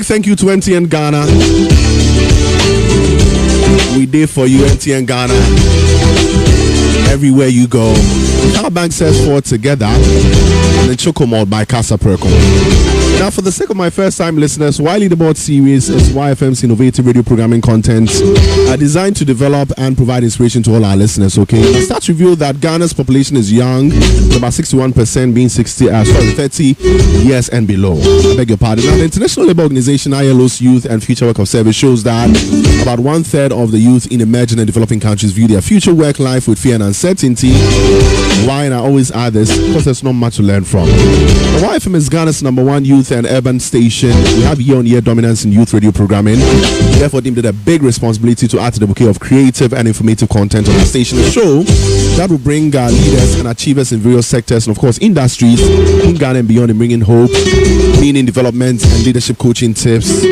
big thank you to MTN Ghana. We did for you, MTN Ghana. Everywhere you go. Our bank says for together. And then Chocomold by Casa Perco. Now, for the sake of my first-time listeners, Why Leaderboard series is YFM's innovative radio programming content designed to develop and provide inspiration to all our listeners. Okay, stats reveal that Ghana's population is young, with about 61% being 30 years and below. I beg your pardon. Now, the International Labour Organization (ILO's) Youth and Future Work of Survey shows that about 1/3 of the youth in emerging and developing countries view their future work life with fear and uncertainty. Why? And I always add this because there's not much to learn from. The YFM is Ghana's #1 youth and urban station. We have year-on-year dominance in youth radio programming. Therefore, deemed it a big responsibility to add to the bouquet of creative and informative content on the station. A show that will bring leaders and achievers in various sectors and, of course, industries in Ghana and beyond, in bringing hope, meaning development, and leadership coaching tips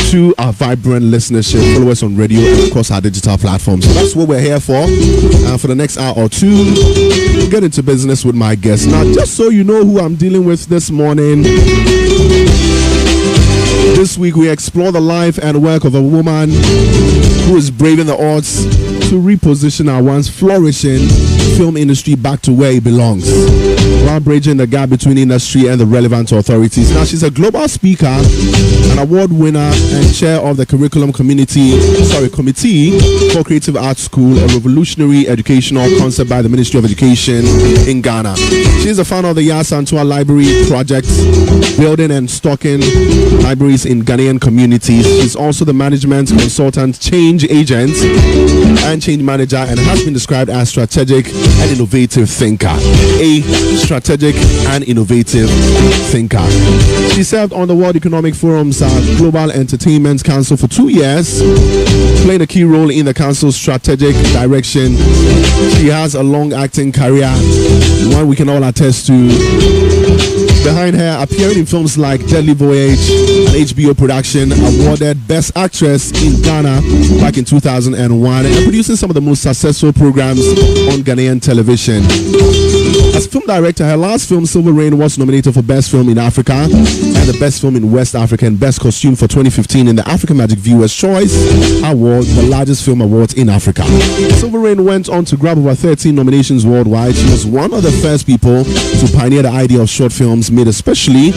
to our vibrant listenership. Follow us on radio and, of course, our digital platforms. So that's what we're here for. For the next hour or two, we'll get into business with my guests. Now, just so you know who I'm dealing with this morning, this week we explore the life and work of a woman who is braving the odds to reposition our once flourishing film industry back to where it belongs, while bridging the gap between industry and the relevant authorities. Now, she's a global speaker, an award winner, and chair of the committee for Creative Arts School, a revolutionary educational concept by the Ministry of Education in Ghana. She is the founder of the Asantewa Library Project, building and stocking libraries in Ghanaian communities. She's also the management consultant, change agent, and change manager, and has been described as strategic and innovative thinker. A strategic and innovative thinker. She served on the World Economic Forum's Global Entertainment Council for 2 years, playing a key role in the council's strategic direction. She has a long-acting career, one we can all attest to. Behind her, appearing in films like Deadly Voyage, an HBO production, awarded Best Actress in Ghana back in 2001, and producing some of the most successful programs on Ghanaian television. As film director, her last film, Silver Rain, was nominated for Best Film in Africa and the Best Film in West Africa and Best Costume for 2015 in the African Magic Viewers' Choice Award, the largest film award in Africa. Silver Rain went on to grab over 13 nominations worldwide. She was one of the first people to pioneer the idea of short films made especially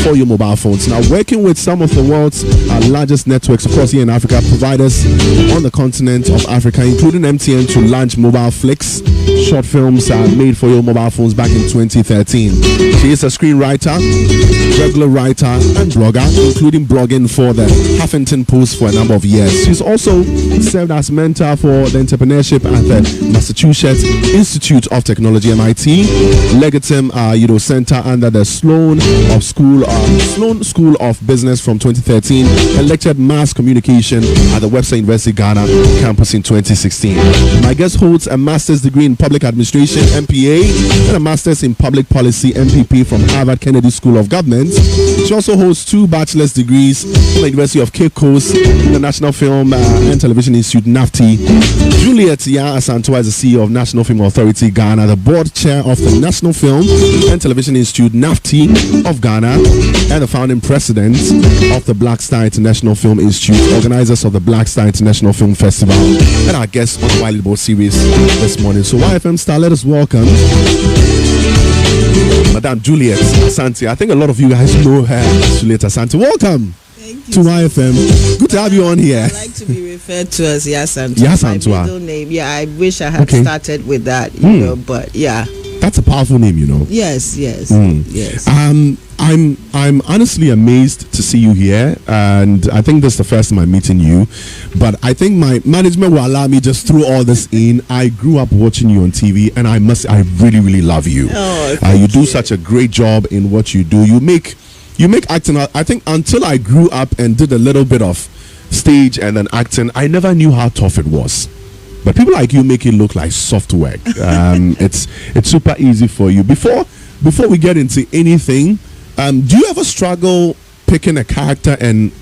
for your mobile phones. Now, working with some of the world's largest networks, of course, here in Africa, providers on the continent of Africa, including MTN, to launch mobile flicks, short films made for your mobile phones back in 2013. She is a screenwriter, regular writer, and blogger, including blogging for the Huffington Post for a number of years. She's also served as mentor for the entrepreneurship at the Massachusetts Institute of Technology, MIT, Legatum Center under the Sloan School of Business from 2013, and lectured mass communication at the Webster University Ghana campus in 2016. My guest holds a master's degree in public administration, MPA, and a master's in public policy, MPP, from Harvard Kennedy School of Government. She also holds 2 bachelor's degrees from the University of Cape Coast, the National Film and Television Institute, NAFTI. Juliet Asantewa is the CEO of National Film Authority Ghana, the board chair of the National Film and Television Institute, NAFTI, of Ghana, and the founding president of the Black Star International Film Institute, organizers of the Black Star International Film Festival, and our guest on the Wiley Board series this morning. So, YFM Star, let us welcome Madame Juliet Asante. I think a lot of you guys know her as Juliet Asante. Welcome to YFM. Good to have you on here. I like to be referred to as Yasantewa. Yasantewa. My middle name. Yeah, I wish I had started with that, you know, but yeah. That's a powerful name, you know. Yes. Yes. I'm honestly amazed to see you here, and I think this is the first time I'm meeting you. But I think my management will allow me just throw all this in. I grew up watching you on TV, and I really, really love you. Oh, you do such a great job in what you do. You make acting. I think until I grew up and did a little bit of stage and then acting, I never knew how tough it was. But people like you make it look like soft work. It's super easy for you. Before we get into anything, do you ever struggle picking a character and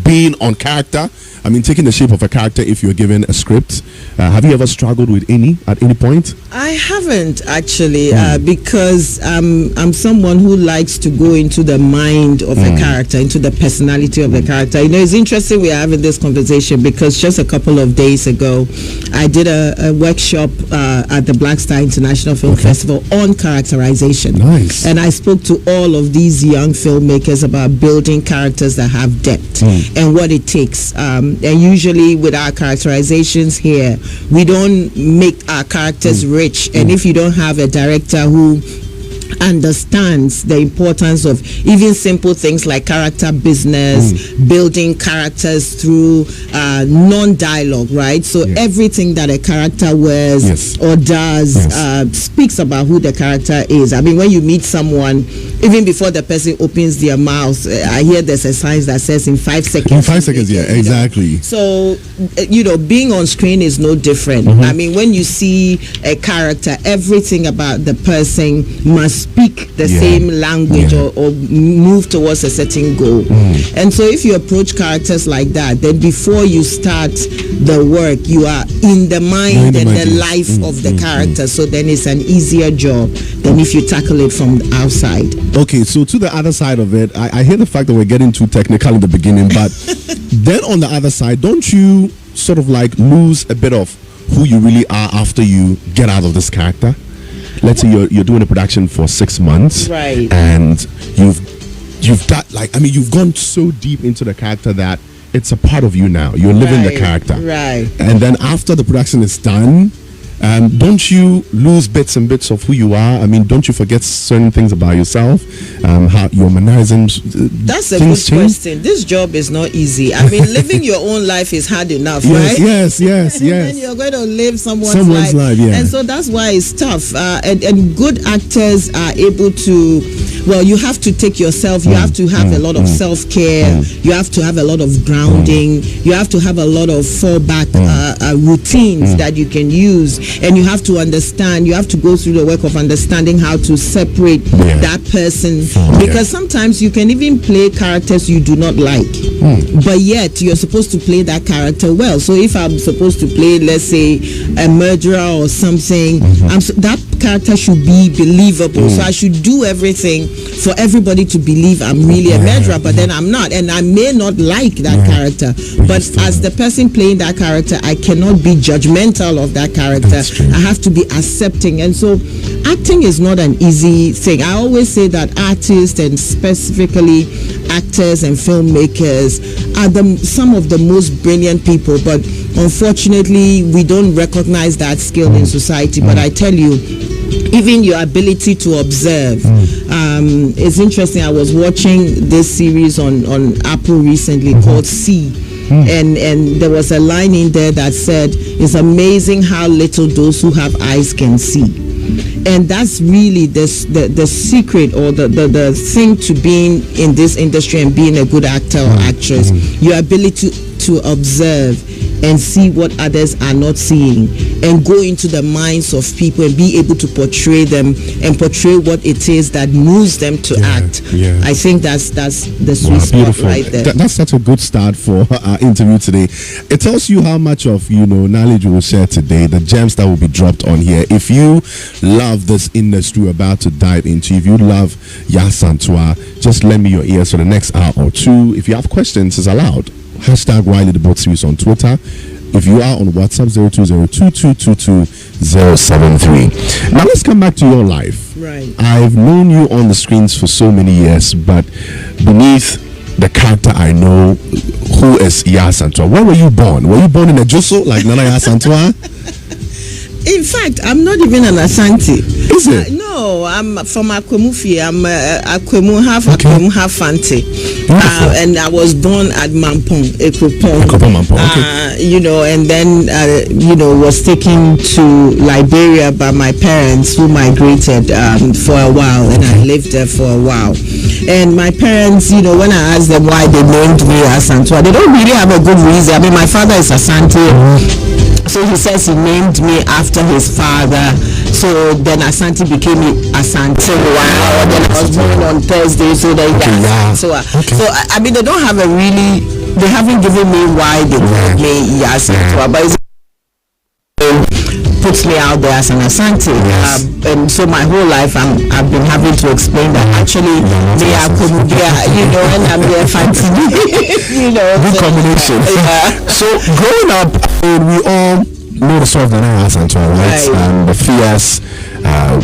being on character. I mean, taking the shape of a character if you're given a script. Have you ever struggled with at any point? I haven't actually, because I'm someone who likes to go into the mind of a character, into the personality of the character. You know, it's interesting we are having this conversation because just a couple of days ago, I did a workshop at the Black Star International Film Festival on characterization. Nice. And I spoke to all of these young filmmakers about building characters that have depth and what it takes. And usually with our characterizations here, we don't make our characters rich. And if you don't have a director who understands the importance of even simple things like character business, building characters through non-dialogue, right? So everything that a character wears or does speaks about who the character is. I mean, when you meet someone, even before the person opens their mouth, I hear there's a sign that says in 5 seconds. In 5 seconds, exactly. So, being on screen is no different. I mean, when you see a character, everything about the person must speak the same language or move towards a certain goal. And so if you approach characters like that, then before you start the work, you are in the mind and the life of the character. So then it's an easier job than if you tackle it from the outside. Okay, so to the other side of it, I hear the fact that we're getting too technical in the beginning, but then on the other side, don't you sort of like lose a bit of who you really are after you get out of this character? Let's say you're doing a production for 6 months, right? And you've got you've gone so deep into the character that it's a part of you now. You're living the character, right? And then after the production is done, don't you lose bits and bits of who you are? I mean, don't you forget certain things about yourself? How your mannerisms? That's a good question. This job is not easy. I mean, living your own life is hard enough, right? Yes. And then you're going to live someone's life. And so that's why it's tough. And good actors are able to. Well, you have to take yourself. You have to have a lot of self-care. You have to have a lot of grounding. You have to have a lot of fallback routines that you can use. And you have to understand, you have to go through the work of understanding how to separate that person. Because sometimes you can even play characters you do not like. But yet, you're supposed to play that character well. So if I'm supposed to play, let's say, a murderer or something, that character should be believable. So I should do everything for everybody to believe I'm really a murderer, but then I'm not. And I may not like that character. But as the person playing that character, I cannot be judgmental of that character. I have to be accepting. And so acting is not an easy thing. I always say that artists, and specifically actors and filmmakers, are some of the most brilliant people, but unfortunately we don't recognize that skill in society. But I tell you, even your ability to observe, it's interesting. I was watching this series on Apple recently called See. And there was a line in there that said, it's amazing how little those who have eyes can see. And that's really the secret, or the thing to being in this industry and being a good actor or actress. Your ability to observe and see what others are not seeing, and go into the minds of people and be able to portray them and portray what it is that moves them to act. I think that's the sweet spot right there. That's such a good start for our interview today. It tells you how much of knowledge we will share today, the gems that will be dropped on here. If you love this industry we're about to dive into, if you love Asantewa, just lend me your ears for the next hour or two. If you have questions, it's allowed. Hashtag Wiley the Boat Series on Twitter. If you are on WhatsApp, 0202222073. Now let's come back to your life. Right. I've known you on the screens for so many years, but beneath the character I know, who is Asantewa? Where were you born? Were you born in a Jusso like Nana Asantewa? In fact, I'm not even an Asante. Is it? No, I'm from Akwemufi. I'm Akwemu, half Akwemu, half Fante. And I was born at Mampong, Ekropong. And then, was taken to Liberia by my parents, who migrated for a while, and I lived there for a while. And my parents, when I asked them why they named me Asantewa, they don't really have a good reason. I mean, my father is Asante. So he says he named me after his father. So then Asante became Asantewa. Then I was born on Thursday, so then Asantewa. So I mean, they don't have a really they haven't given me why they called me Asantewa, but it's puts me out there as an Asante, and so my whole life I've been having to explain that actually they are and I'm the Asante. Good combination. So growing up, we all know the sort of the name Asantewa, right? The fierce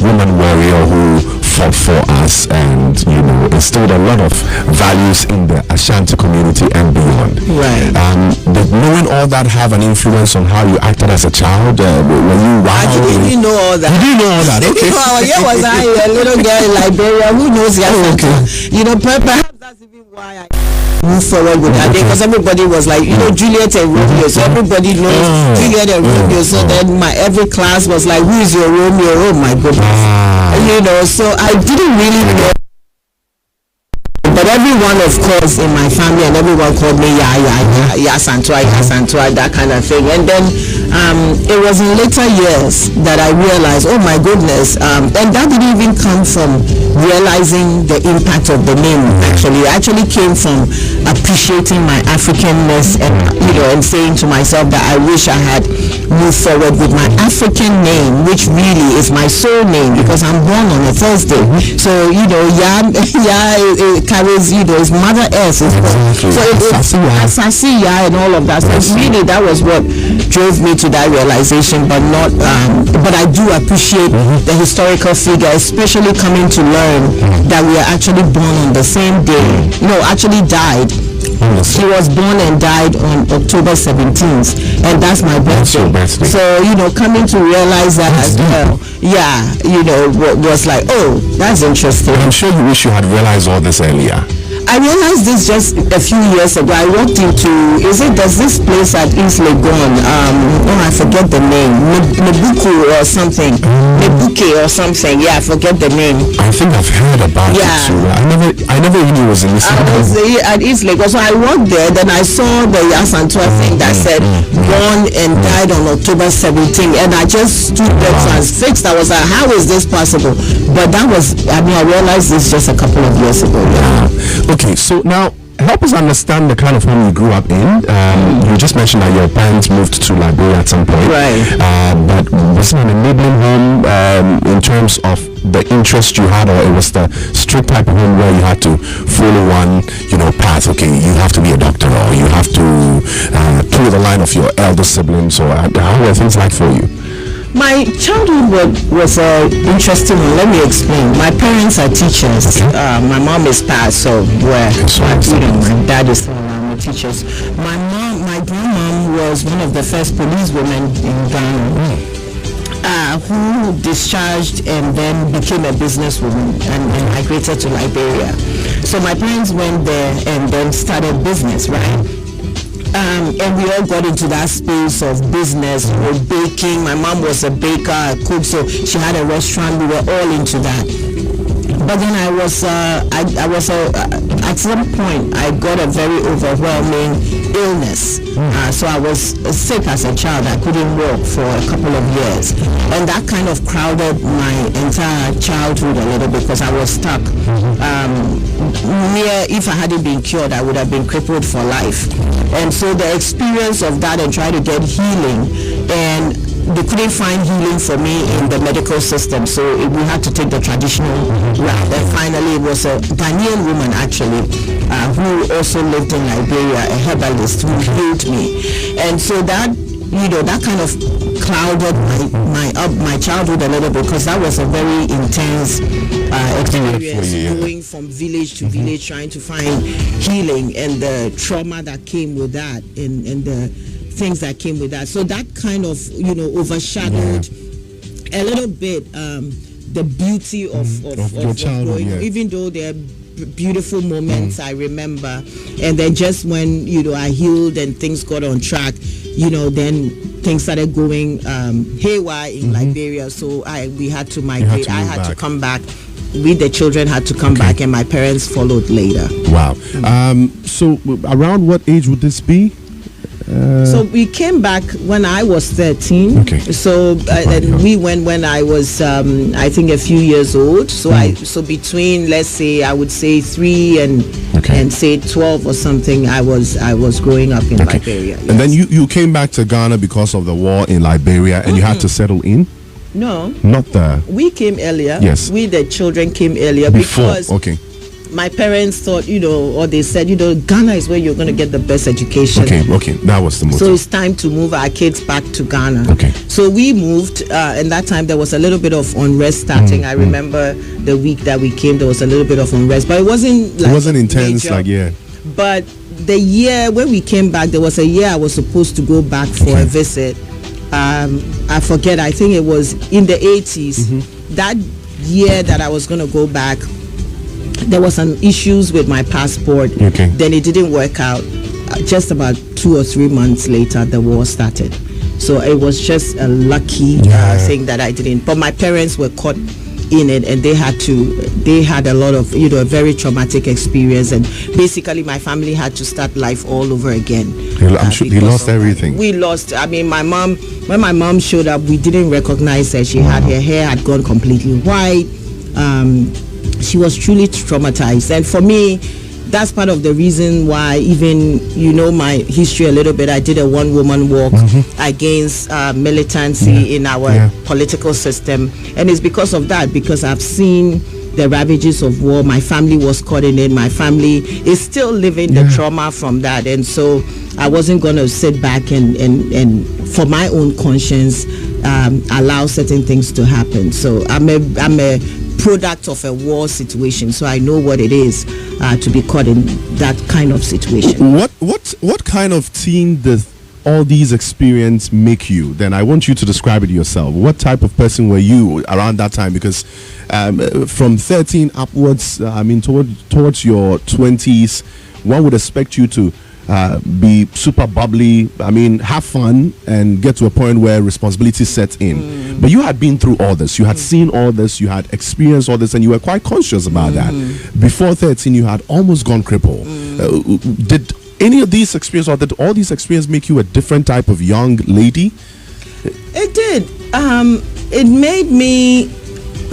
woman warrior who fought for us and instilled a lot of values in the Ashanti community and beyond. Right. Did knowing all that have an influence on how you acted as a child? Were you I didn't know all that. You didn't know all that? Okay. Was I a little girl in Liberia who knows perhaps that's even why I move forward with that because everybody was like, Juliet and Romeo, so everybody knows Juliet and Romeo. So then every class was like, who is your Romeo? Oh my goodness. So I didn't really know. But everyone, of course, in my family and everyone called me Asantewa, that kind of thing. And then it was in later years that I realized, oh my goodness, and that didn't even come from realizing the impact of the name. Actually, it actually came from appreciating my Africanness and and saying to myself that I wish I had moved forward with my African name, which really is my soul name because I'm born on a Thursday. So it carries his mother S is so it's Asasiya and all of that. So really that was what drove me to that realization, but not but I do appreciate the historical figure, especially coming to learn that we are actually born on the same day. Actually died. She was born and died on October 17th, and that's my birthday. So coming to realize that as well, was like, oh, that's interesting. I'm sure you wish you had realized all this earlier. I realized this just a few years ago. I walked into, there's this place at East Legon, I forget the name, Nebuku or something, Nebuke or something, I forget the name. I think I've heard about it too. I never even knew it was in this. I was at East Legon, so I walked there, then I saw the Asantewa thing that said, born and died on October 17th, and I just stood there transfixed. I was like, how is this possible? But that was, I realized this just a couple of years ago. Okay, so now help us understand the kind of home you grew up in. You just mentioned that your parents moved to Liberia at some point. Right. But was it an enabling home in terms of the interest you had, or it was the strict type of home where you had to follow one, path? Okay, you have to be a doctor, or you have to toe the line of your elder siblings, or how were things like for you? My childhood was interesting. Let me explain. My parents are teachers. My mom is past, so my dad is teachers. My grandmom was one of the first policewomen in Ghana. Who discharged and then became a businesswoman and migrated to Liberia. So my parents went there and then started business, right? And we all got into that space of business, baking. My mom was a baker, a cook, so she had a restaurant. We were all into that. But then I was at some point I got a very overwhelming illness. So I was sick as a child. I couldn't walk for a couple of years, and that kind of crowded my entire childhood a little bit because I was stuck. If I hadn't been cured, I would have been crippled for life. And so the experience of that and trying to get healing, and they couldn't find healing for me in the medical system, so we had to take the traditional route. And finally, it was a Ghanaian woman actually who also lived in Liberia, a herbalist, who healed me. And so that that kind of clouded my childhood a little bit, because that was a very intense experience, going from village to village trying to find healing, and the trauma that came with that, and the things that came with that. So that kind of overshadowed a little bit the beauty of your childhood, even though there are beautiful moments I remember, and then just when I healed and things got on track, then things started going haywire in Liberia. So we had to migrate. I had to come back. We, the children, had to come back, and my parents followed later. Wow. So around what age would this be? So we came back when I was 13. Okay. So and we went when I was I think a few years old. So so between, let's say, I would say 3 and say 12 or something, I was growing up in Liberia. Yes. And then you came back to Ghana because of the war in Liberia, and you had to settle in? No. Not there. We came earlier. Yes. We, the children, came earlier because my parents thought, or they said, Ghana is where you're going to get the best education. Okay. That was the motive. So it's time to move our kids back to Ghana. Okay. So we moved, and that time there was a little bit of unrest starting. I remember the week that we came, there was a little bit of unrest, but it wasn't intense, major. But the year when we came back, there was a year I was supposed to go back for a visit. I forget, I think it was in the 80s. That year that I was going to go back, there was some issues with my passport. Then it didn't work out. Just about 2 or 3 months later, the war started. So it was just a lucky thing that I didn't. But my parents were caught in it, and they had a lot of, a very traumatic experience, and basically my family had to start life all over again. I'm sure they lost everything. We lost, when my mom showed up, we didn't recognize her. She had, her hair had gone completely white. She was truly traumatized, and for me, that's part of the reason why, even my history a little bit, I did a one-woman walk against militancy in our political system, and it's because of that, because I've seen the ravages of war. My family was caught in it. My family is still living the trauma from that, and so I wasn't going to sit back and for my own conscience allow certain things to happen. So I'm a product of a war situation, so I know what it is to be caught in that kind of situation. What kind of teen does all these experience make you? Then I want you to describe it yourself. What type of person were you around that time? Because from 13 upwards, towards your 20s, one would expect you to be super bubbly, have fun and get to a point where responsibility sets in. But you had been through all this, you had seen all this, you had experienced all this, and you were quite conscious about that. Before 13, you had almost gone crippled. Did any of these experiences, or did all these experiences make you a different type of young lady? It did. It made me,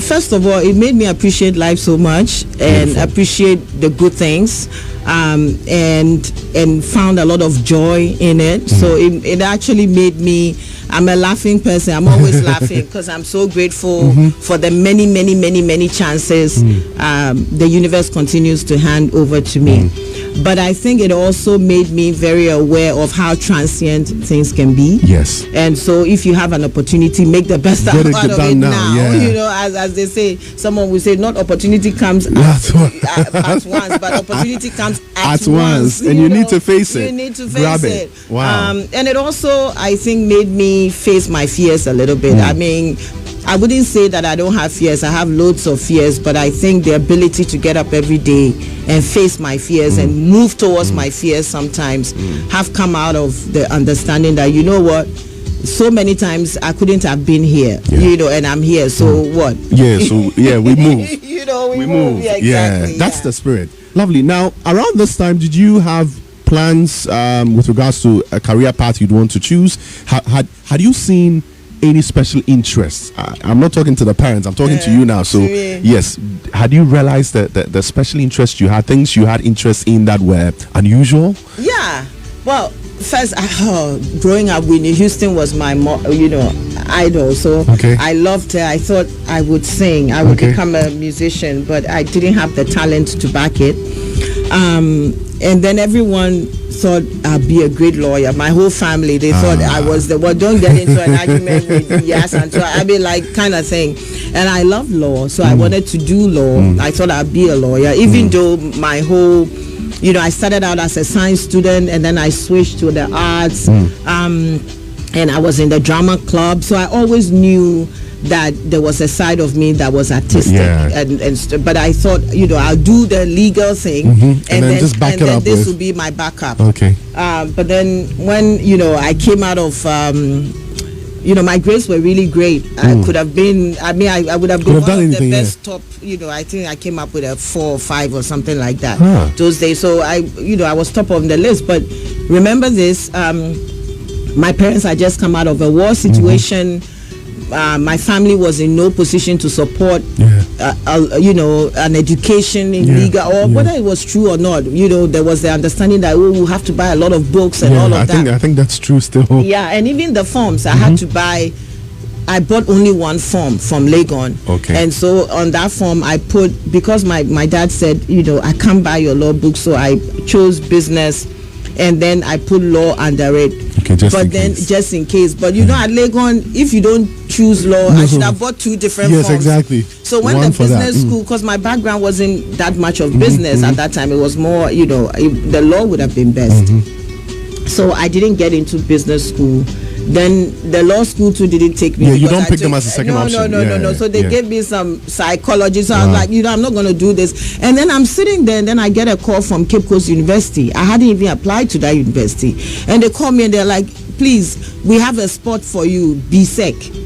first of all, it made me appreciate life so much and appreciate the good things, and found a lot of joy in it. So it actually made me, I'm a laughing person. I'm always laughing because I'm so grateful for the many chances the universe continues to hand over to me. But I think it also made me very aware of how transient things can be. Yes. And so if you have an opportunity, make the best out of it now. As they say, someone will say, not opportunity comes at once, but opportunity comes at once. And you need to face it. You need to face it. Wow. And it also, I think, made me face my fears a little bit. I wouldn't say that I don't have fears. I have loads of fears, but I think the ability to get up every day and face my fears and move towards my fears sometimes have come out of the understanding that, so many times I couldn't have been here, and I'm here. So what? Yeah, we move. we move. Yeah, exactly. That's the spirit. Lovely. Now, around this time, did you have plans with regards to a career path you'd want to choose? Had you seen any special interests? I'm not talking to the parents, I'm talking to you now. So yes, had you realized that the special interests you had, things you had interest in that were unusual? Yeah, well, first, growing up, Whitney Houston was my idol, so I loved her. I thought I would sing, I would become a musician, but I didn't have the talent to back it. And then everyone thought I'd be a great lawyer. My whole family, they thought I was the one. Don't get into an argument with Asantewa, kind of thing. And I love law, so I wanted to do law. I thought I'd be a lawyer, even though my whole, I started out as a science student, and then I switched to the arts, and I was in the drama club. So I always knew that there was a side of me that was artistic, but I thought, I'll do the legal thing, and then just back it up. This will be my backup. But then when I came out of, my grades were really great. I could have been. I would have been one of the best top. I think I came up with a 4 or 5 or something like that those days. So I was top of the list. But remember this. My parents had just come out of a war situation. My family was in no position to support, an education in legal, or whether it was true or not. There was the understanding that we'll have to buy a lot of books and all of that. I think that's true still. Yeah, and even the forms I had to buy. I bought only one form from Legon. Okay. And so on that form, I put, because my dad said, I can't buy your law book, so I chose business, and then I put law under it. Okay, just in case. But at Legon, if you don't choose law, I should have bought two different forms. Yes, exactly. So when the business school, because my background wasn't that much of business at that time, it was more, the law would have been best. So I didn't get into business school. Then the law school too didn't take me. Yeah, you don't pick them as a second option. No. So they gave me some psychology. So I was like, I'm not going to do this. And then I'm sitting there, and then I get a call from Cape Coast University. I hadn't even applied to that university. And they call me and they're like, please, we have a spot for you, BSEC.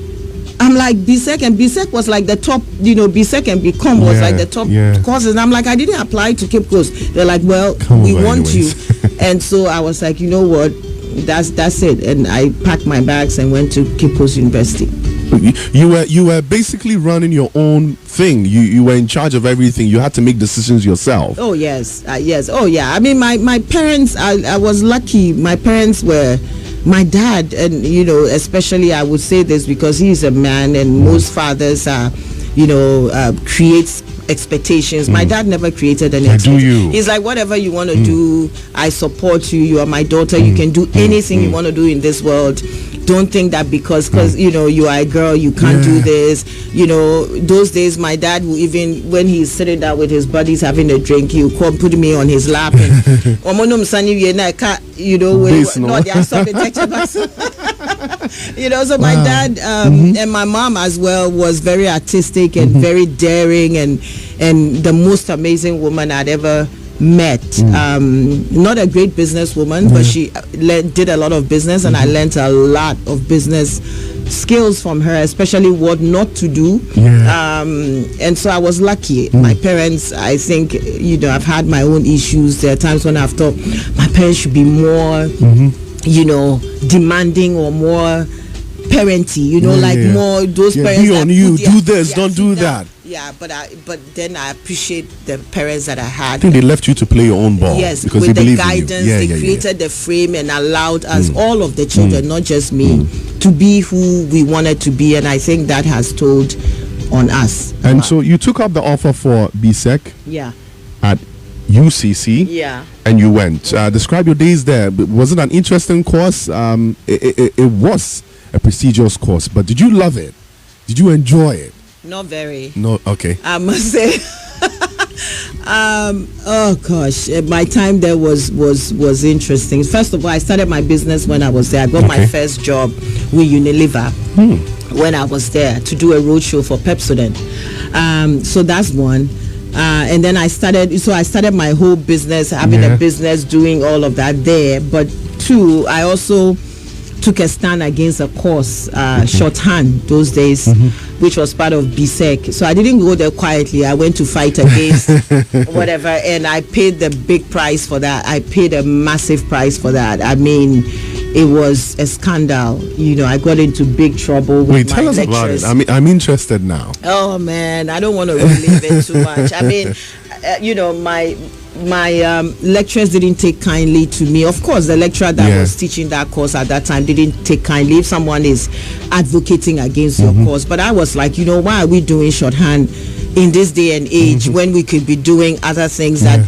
I'm like, BSEC, and BSEC was like the top, BSEC and BCom was like the top courses. And I'm like, I didn't apply to Cape Coast. They're like, well, we want you. And so I was like, you know what? That's it. And I packed my bags and went to Cape Coast University. You were basically running your own thing. You were in charge of everything. You had to make decisions yourself. Oh yes, yes. Oh yeah. I mean, my parents. I was lucky. My parents were. My dad, and especially I would say this because he's a man, and most fathers are, creates expectations. My dad never created any expectations. He's like, whatever you want to do, I support you. You are my daughter. You can do anything you want to do in this world. Don't think that because you are a girl, you can't do this. Those days my dad will, even when he's sitting down with his buddies having a drink, he'll come put me on his lap and so my dad and my mom as well was very artistic and very daring and the most amazing woman I'd ever met. Not a great businesswoman, but she did a lot of business, and I learned a lot of business skills from her, especially what not to do. And so I was lucky. My parents, I think, I've had my own issues. There are times when I've thought my parents should be more demanding or more parenty, more those parents you on you do this, don't do that. Yeah, but then I appreciate the parents that I had. I think they left you to play your own ball. Yes, because with they the guidance, they created the frame and allowed us, all of the children, not just me, to be who we wanted to be, and I think that has told on us. And so you took up the offer for BSEC. Yeah. At UCC. Yeah. And you went. Describe your days there. Was it an interesting course? It was a prestigious course, but did you love it? Did you enjoy it? Not very. No, okay. I must say. Oh gosh, my time there was interesting. First of all, I started my business when I was there. I got my first job with Unilever when I was there to do a roadshow for Pepsodent. So that's one. And then I started my whole business, having a business, doing all of that there. But two, I also took a stand against a course, shorthand those days, which was part of BSEC. So I didn't go there quietly. I went to fight against whatever, and I paid the big price for that. I paid a massive price for that. I mean, it was a scandal. I got into big trouble with my lectures. Tell us about it. I'm interested now. Oh man, I don't want to relive it too much. I mean, my lecturers didn't take kindly to me. Of course, the lecturer that was teaching that course at that time didn't take kindly if someone is advocating against your course. But I was like, why are we doing shorthand in this day and age when we could be doing other things that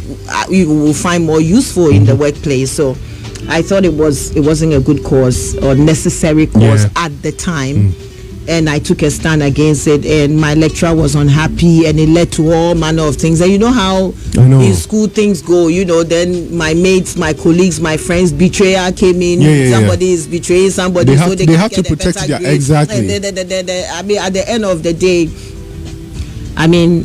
we will find more useful in the workplace? So I thought it wasn't a good course or necessary course at the time. And I took a stand against it, and my lecturer was unhappy, and it led to all manner of things. And you know how in school things go, then my mates, my colleagues, my friends, betrayal came in. Somebody is betraying somebody, so they have to protect their exactly. I mean, at the end of the day, I mean,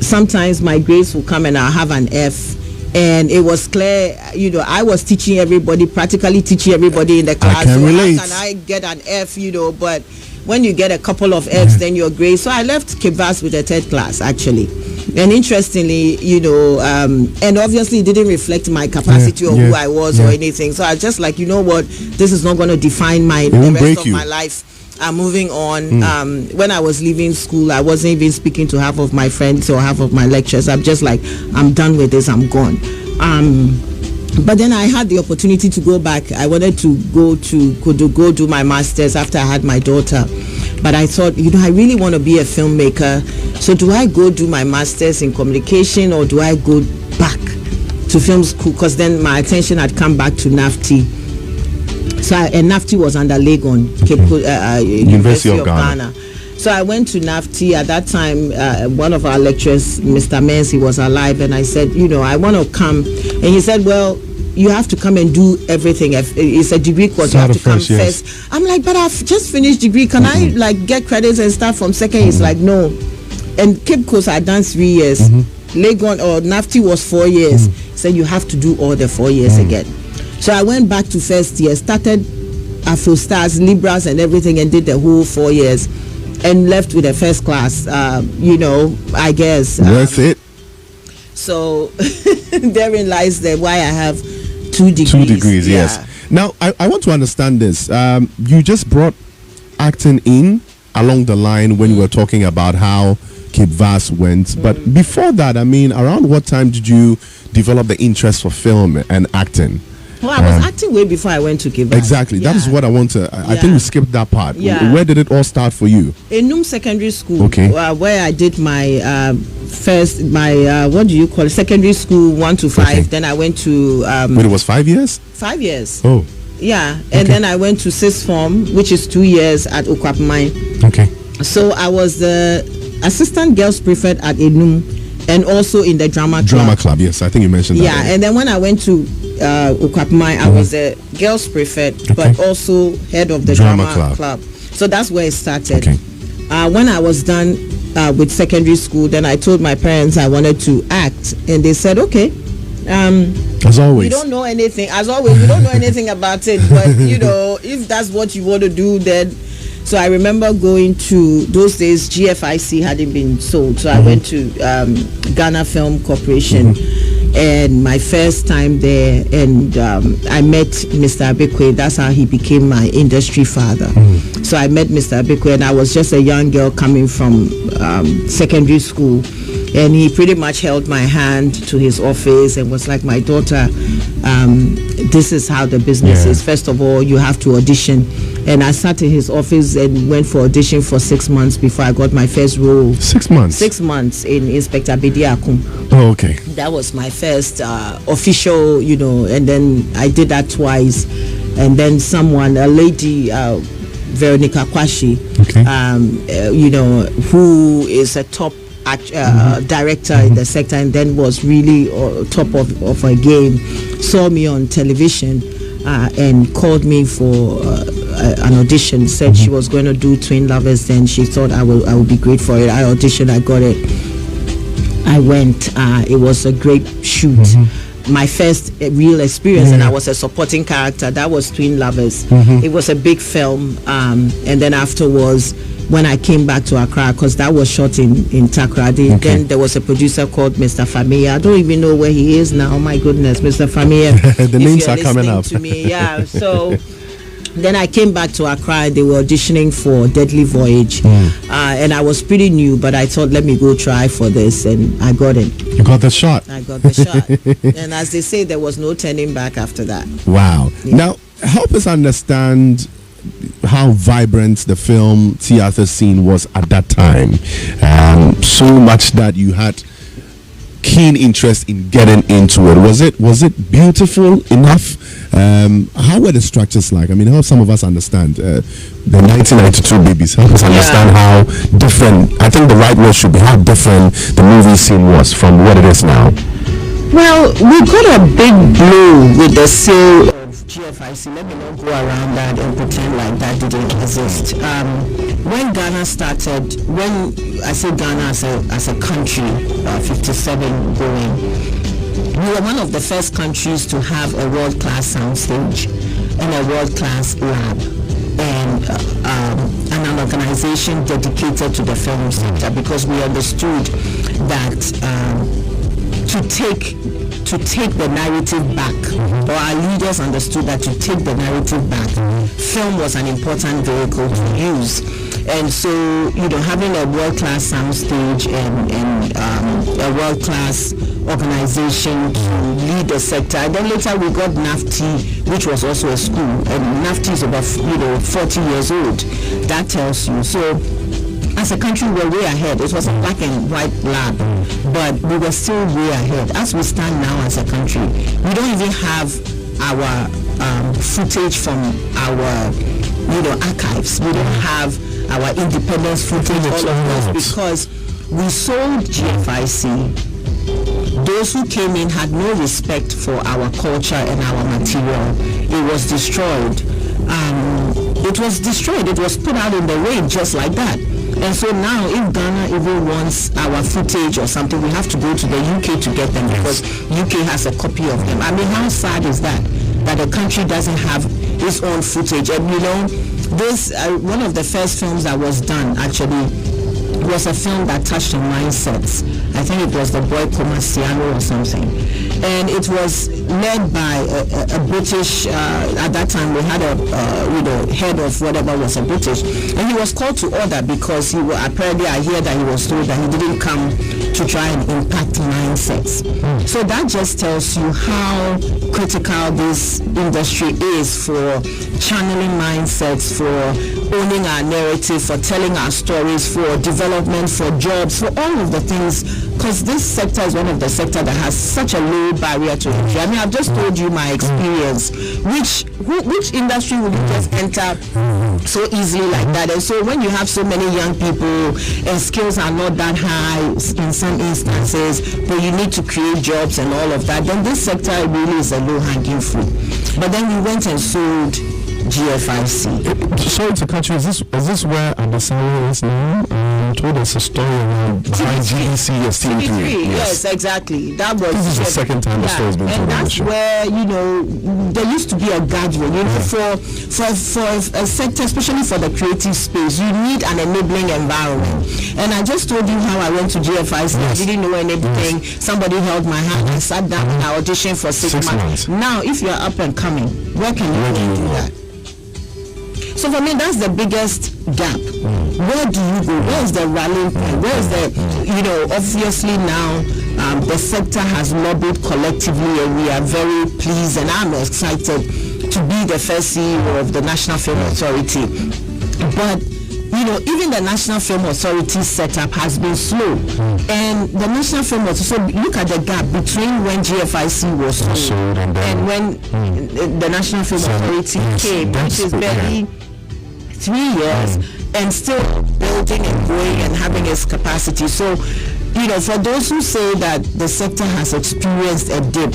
sometimes my grades will come and I'll have an F. And it was clear, I was practically teaching everybody in the class. I can relate. How can I get an F, but when you get a couple of Fs, then you're great. So I left Cape Vast with a 3rd class, actually. And interestingly, and obviously it didn't reflect my capacity or who I was or anything. So I was just like, you know what, this is not going to define the rest of my life. I'm moving on. When I was leaving school, I wasn't even speaking to half of my friends or half of my lecturers. I'm just like, I'm done with this, I'm gone. But then I had the opportunity to go back. I wanted to go do my master's after I had my daughter. But I thought, I really want to be a filmmaker. So do I go do my master's in communication or do I go back to film school? Because then my attention had come back to NAFTI. So and NAFTI was under Legon, University of Ghana. So I went to NAFTI. At that time, one of our lecturers, Mr. Menzi, was alive, and I said, I want to come. And he said, well, you have to come and do everything. It's a degree course. You have to come first. I'm like, but I've just finished degree. Can I get credits and start from second? He's like, no. And Cape Coast, I done 3 years. Legon or NAFTI was 4 years. He said, you have to do all the 4 years again. So I went back to first year, started Afro Stars, Libras and everything, and did the whole 4 years. And left with a 1st class, I guess. Worth it. So therein lies why I have 2 degrees. 2 degrees, yes. Now, I want to understand this. You just brought acting in along the line when you were talking about how Cape Vast went. But before that, around what time did you develop the interest for film and acting? Well, I was acting way before I went to Cape Vast. Exactly. That is what I want to... I think we skipped that part. Yeah. Where did it all start for you? Enum Secondary School. Okay. Where I did my what do you call it? Secondary school 1 to 5. Okay. Then I went to... Wait, it was 5 years? 5 years. Oh. Yeah. And then I went to 6th form, which is 2 years at Okwapmine. Okay. So I was the assistant girls prefect at Enum and also in the drama club. Drama club, yes. I think you mentioned that. Yeah. And then when I went to Okwapmine, I was the girls prefect, but also head of the drama club. So that's where it started. Okay. When I was done with secondary school, then I told my parents I wanted to act, and they said, okay. As always. You don't know anything. As always, you don't know anything about it, but if that's what you want to do, then. So I remember going to those days. GFIC hadn't been sold, so I went to Ghana Film Corporation. And my first time there, and I met Mr. Abekwe. That's how he became my industry father. So I met Mr. Abekwe, and I was just a young girl coming from secondary school. And he pretty much held my hand to his office and was like, my daughter, this is how the business is. First of all, you have to audition. And I sat in his office and went for audition for 6 months before I got my first role. 6 months? 6 months in Inspector Bediakum. Oh, okay. That was my first official, and then I did that twice. And then a lady, Veronica Kwashi, who is a top director in the sector and then was really top of her game, saw me on television and called me for an audition. Said she was going to do Twin Lovers, then she thought I would be great for it. I auditioned, I got it, I went. It was a great shoot. My first real experience, and I was a supporting character. That was Twin Lovers. It was a big film, and then afterwards, when I came back to Accra, because that was shot in Takoradi, then there was a producer called Mr. Famia. I don't even know where he is now. Oh my goodness, Mr. Famia. The names are coming up. To me, yeah. So then I came back to Accra. They were auditioning for Deadly Voyage, and I was pretty new, but I thought, let me go try for this, and I got it. You got the shot. I got the shot, and as they say, there was no turning back after that. Wow. Yeah. Now, help us understand how vibrant the film theater scene was at that time. So much that you had keen interest in getting into it. Was it beautiful enough? How were the structures like? Help some of us understand the 1992 babies. Help us understand how different, I think the right word should be how different the movie scene was from what it is now. Well, we got a big blow with the sale of GFIC. Let me not go around that and pretend like that didn't exist. When Ghana started, when I say Ghana as a country, 57 going, we were one of the first countries to have a world-class soundstage and a world-class lab. and an organization dedicated to the film sector, because we understood that to take the narrative back, or our leaders understood that to take the narrative back, film was an important vehicle to use. And so, having a world-class soundstage and a world-class organization to lead the sector. And then later we got NAFTI, which was also a school, and NAFTI is about 40 years old. That tells you. So as a country, we're way ahead. It was a black and white lab, but we were still way ahead. As we stand now as a country, we don't even have our footage from our archives. We don't have our independence footage, all of this, because we sold GFIC. Those who came in had no respect for our culture and our material. It was destroyed. It was put out in the rain just like that. And so now if Ghana even wants our footage or something, we have to go to the UK to get them, because UK has a copy of them. I mean, how sad is that the country doesn't have its own footage? And this one of the first films that was done actually was a film that touched on mindsets. I think it was The Boy Comasiano or something, and it was led by a British. At that time, we had a head of whatever was a British, and he was called to order because apparently I hear that he was told that he didn't come to try and impact mindsets. So that just tells you how critical this industry is for channeling mindsets, for owning our narrative, for telling our stories, for development, for jobs, for all of the things, because this sector is one of the sectors that has such a low barrier to entry. I mean, I've just told you my experience. Which industry would you just enter so easily like that? And so when you have so many young people and skills are not that high in some instances, but you need to create jobs and all of that, then this sector really is a low-hanging fruit. But then we went and sold GFIC. Sorry to cut you. Is this where Adesawa is now? Told us a story around behind GEC TV3. Yes, exactly. That was. This is the second time the story has been told on the show. And that's where there used to be a gathering. For a sector, especially for the creative space, you need an enabling environment. And I just told you how I went to GFIC. I didn't know anything. Somebody held my hand. I sat down and I auditioned for 6 months. Now, if you are up and coming, where can you do that? So for me, that's the biggest gap. Where do you go? Where is the rallying point? Where is the, obviously now the sector has lobbied collectively, and we are very pleased, and I'm excited to be the first CEO of the National Film Authority. But even the National Film Authority setup has been slow. And the National Film Authority, so look at the gap between when GFIC was sold and when the National Film Authority came, which is barely 3 years, and still building and growing and having its capacity. So, for those who say that the sector has experienced a dip,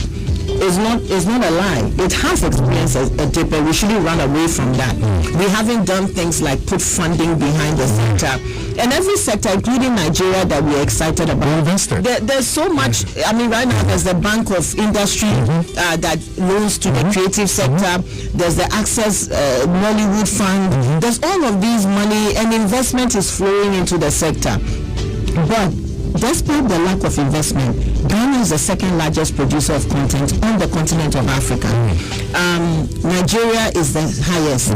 is not a lie. It has experienced a dip, and we shouldn't run away from that. We haven't done things like put funding behind the sector. And every sector, including Nigeria, that we're excited about. There's so much. I mean, right now there's the Bank of Industry that loans to the creative sector. There's the Access Nollywood Fund. There's all of these money, and investment is flowing into the sector. But despite the lack of investment, Ghana is the second largest producer of content on the continent of Africa. Nigeria is the highest.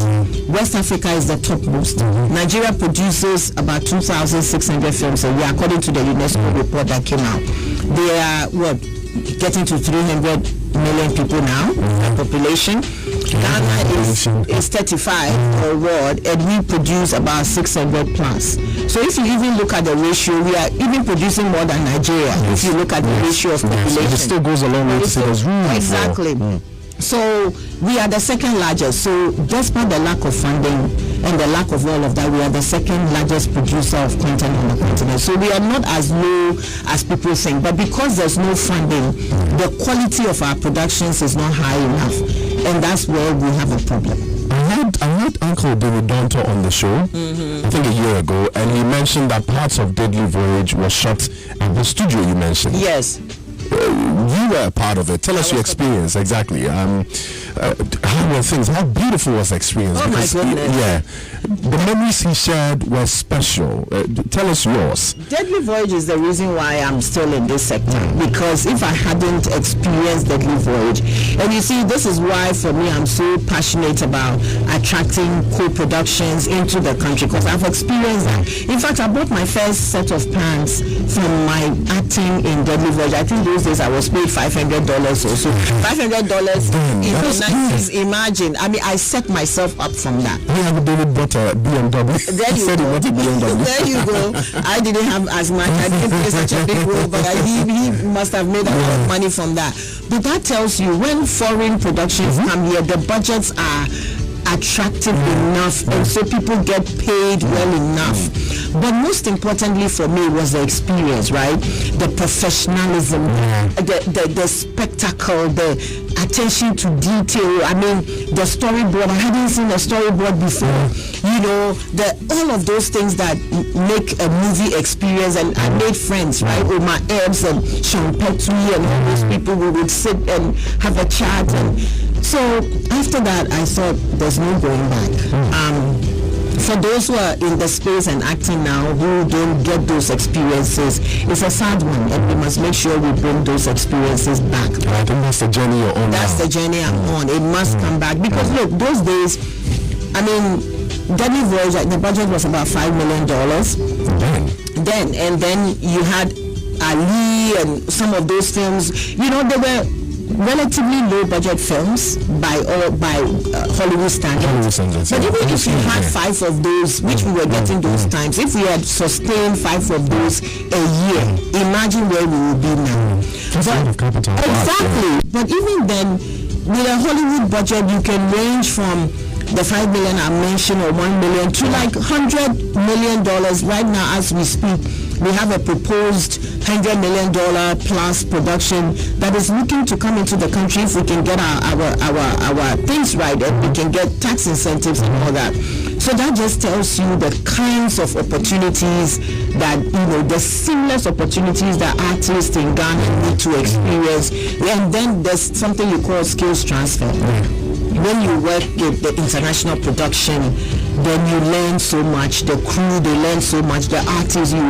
West Africa is the topmost. Nigeria produces about 2,600 films a year, according to the UNESCO report that came out. They are getting to 300 million people now, the population. Ghana is 35 or what, and we produce about 600 plus. So if you even look at the ratio, we are even producing more than Nigeria. If you look at the ratio of population, it still goes a long way to say there's room. Exactly. So we are the second largest. So despite the lack of funding and the lack of all of that, we are the second largest producer of content on the continent. So we are not as low as people think. But because there's no funding, the quality of our productions is not high enough. And that's where we have a problem. I had Uncle David Donto on the show, I think a year ago, and he mentioned that parts of Deadly Voyage was shot at the studio you mentioned. Yes. you were a part of it. Tell us your experience exactly. How were things? How beautiful was the experience? Oh my goodness! Yeah, the memories he shared were special. Tell us yours. Deadly Voyage is the reason why I'm still in this sector, because if I hadn't experienced Deadly Voyage, and you see, this is why for me I'm so passionate about attracting co-productions into the country, because I've experienced that. In fact, I bought my first set of pants from my acting in Deadly Voyage. I think those days I was paid $500 or so. $500 in the 90s. Imagine. I mean, I set myself up from that. David bought a BMW. There you go. There you go. I didn't have as much. I didn't play such a big role, but he must have made a lot of money from that. But that tells you, when foreign productions come here, the budgets are attractive enough, and so people get paid well enough. But most importantly for me was the experience, right? The professionalism, the spectacle, the attention to detail. I mean, the storyboard. I hadn't seen a storyboard before. You know, all of those things that make a movie experience. And I made friends, right? With my Ebbs and Sean Petrie and all those people. We would sit and have a chat. And so after that, I thought there's no going back. For those who are in the space and acting now who don't get those experiences, it's a sad one, and we must make sure we bring those experiences back. I think that's the journey you're on. That's the journey I'm on. It must come back, because look, those days, I mean, Deadly Voyage, the budget was about $5 million. Then you had Ali and some of those films. You know, they were relatively low budget films by Hollywood standards. But even if you had 5 of those, which we were getting those times, if we had sustained 5 of those a year, imagine where we would be now. Exactly. But even then, with a Hollywood budget, you can range from the $5 million I mentioned, or $1 million, to like $100 million right now as we speak. We have a proposed $100 million plus production that is looking to come into the country if we can get our things right, and we can get tax incentives and all that. So that just tells you the kinds of opportunities that, you know, the seamless opportunities that artists in Ghana need to experience. And then there's something you call skills transfer. When you work with the international production, then you learn so much. The crew, they learn so much. The artists, you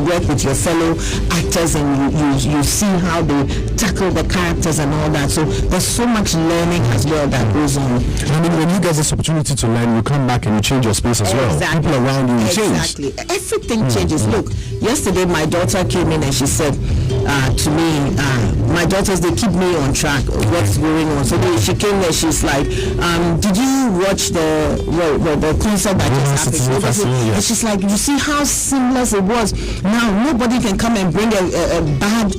work with your fellow actors, and you see how they tackle the characters and all that. So there's so much learning as well that goes on. I mean, when you get this opportunity to learn, you come back and you change your space as well. People around you change. Exactly. Everything changes. Look, yesterday my daughter came in and she said to me, my daughters, they keep me on track of what's going on. So she came there, she's like, did you watch the concert that just happened? And she's like, you see how seamless it was. Now nobody can come and bring a bad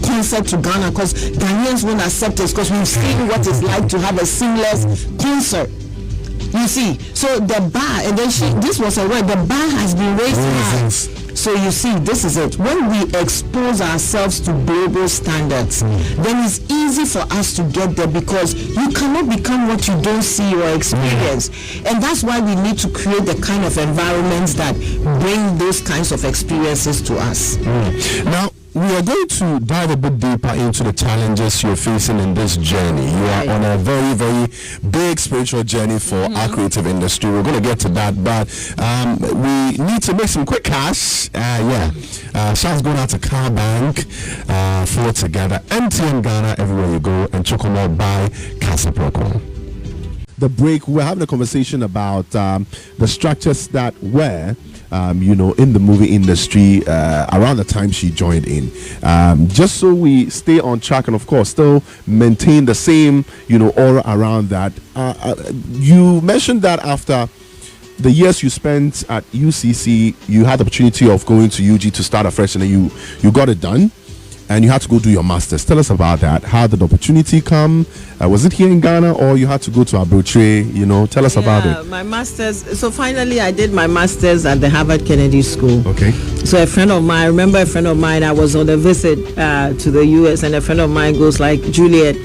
concert to Ghana, because Ghanaians won't accept it, because we've seen what it's like to have a seamless concert. You see, so the bar, and then this was a word, the bar has been raised high. So you see, this is it. When we expose ourselves to global standards, then it's easy for us to get there, because you cannot become what you don't see or experience. And that's why we need to create the kind of environments that bring those kinds of experiences to us. Now, we are going to dive a bit deeper into the challenges you're facing in this journey. You are on a very, very big spiritual journey for our creative industry. We're going to get to that, but we need to make some quick cash. Shouts going out to Car Bank, Flow Together, MTN Ghana, everywhere you go, and Chocomo by Casa Procon. The break, we're having a conversation about the structures that were in the movie industry around the time she joined in, just so we stay on track and of course still maintain the same aura around that. You mentioned that after the years you spent at UCC, you had the opportunity of going to UG to start afresh, and then you got it done and you had to go do your masters. Tell us about that. How did the opportunity come? Was it here in Ghana, or you had to go to Abutre? Tell us about it. My masters. So finally, I did my masters at the Harvard Kennedy School. Okay. So I remember a friend of mine, I was on a visit to the US, and a friend of mine goes like, Juliet,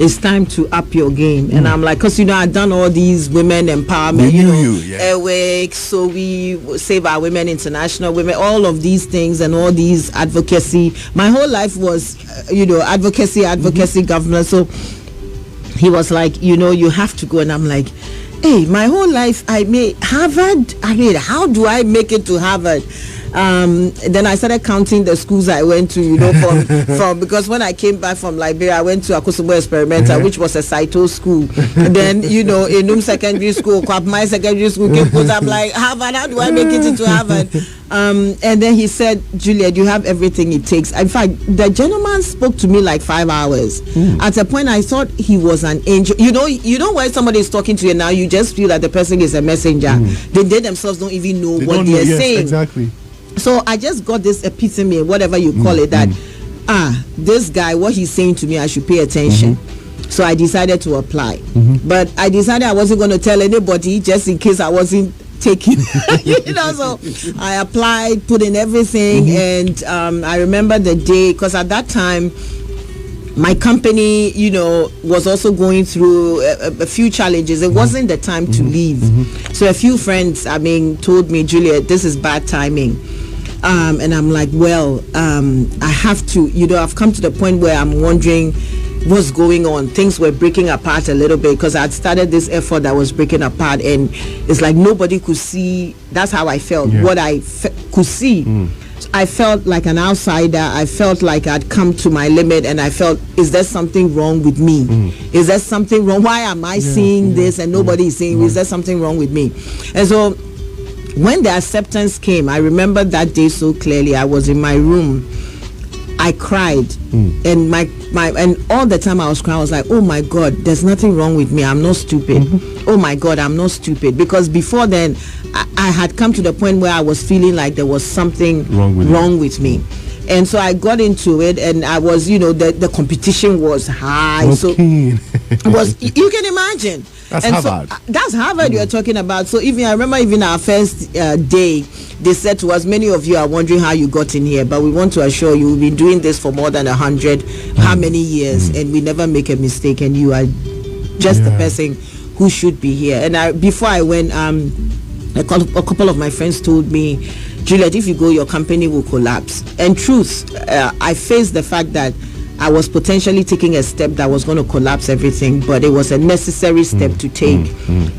it's time to up your game. And I'm like, because I've done all these women empowerment, Airwake, so we Save Our Women International, women, all of these things and all these advocacy. My whole life was advocacy, government. So he was like, you have to go. And I'm like, hey, my whole life I made Harvard. How do I make it to Harvard? Then I started counting the schools I went to, from because when I came back from Liberia, I went to Akosombo Experimental, which was a Saito school. And then, Enum Secondary School, Kwapmai Secondary School, I'm like, Harvard, how do I make it into Harvard? And then he said, Juliet, you have everything it takes. In fact, the gentleman spoke to me like 5 hours. At a point, I thought he was an angel. You know when somebody is talking to you now, you just feel that the person is a messenger. They themselves don't even know what they're saying. Exactly. So I just got this epitome, whatever you call it, that this guy, what he's saying to me, I should pay attention. So I decided to apply. But I decided I wasn't going to tell anybody just in case I wasn't taking. So I applied, put in everything, and I remember the day, because at that time my company, was also going through a few challenges. It wasn't the time to leave. So a few friends, told me, Juliet, this is bad timing. And I'm like, well, I have to, I've come to the point where I'm wondering what's going on. Things were breaking apart a little bit because I'd started this effort that was breaking apart, and it's like nobody could see. That's how I felt. What I could see. I felt like an outsider. I felt like I'd come to my limit, and I felt, is there something wrong with me? Is there something wrong? Why am I seeing this and nobody is seeing? Is there something wrong with me? And so when the acceptance came, I remember that day so clearly. I was in my room. I cried, and my and all the time I was crying, I was like, oh my God, there's nothing wrong with me. I'm not stupid. Oh my God, I'm not stupid. Because before then, I had come to the point where I was feeling like there was something wrong with me. And so I got into it, and I was, the competition was high. Okay. So it was, you can imagine. That's Harvard. So, that's Harvard you're talking about. So I remember even our first day, they said to us, many of you are wondering how you got in here, but we want to assure you we've been doing this for more than 100, how many years, and we never make a mistake, and you are just the person who should be here. And before I went, a couple of my friends told me, Juliet, if you go, your company will collapse. And truth, I faced the fact that I was potentially taking a step that was going to collapse everything, but it was a necessary step to take.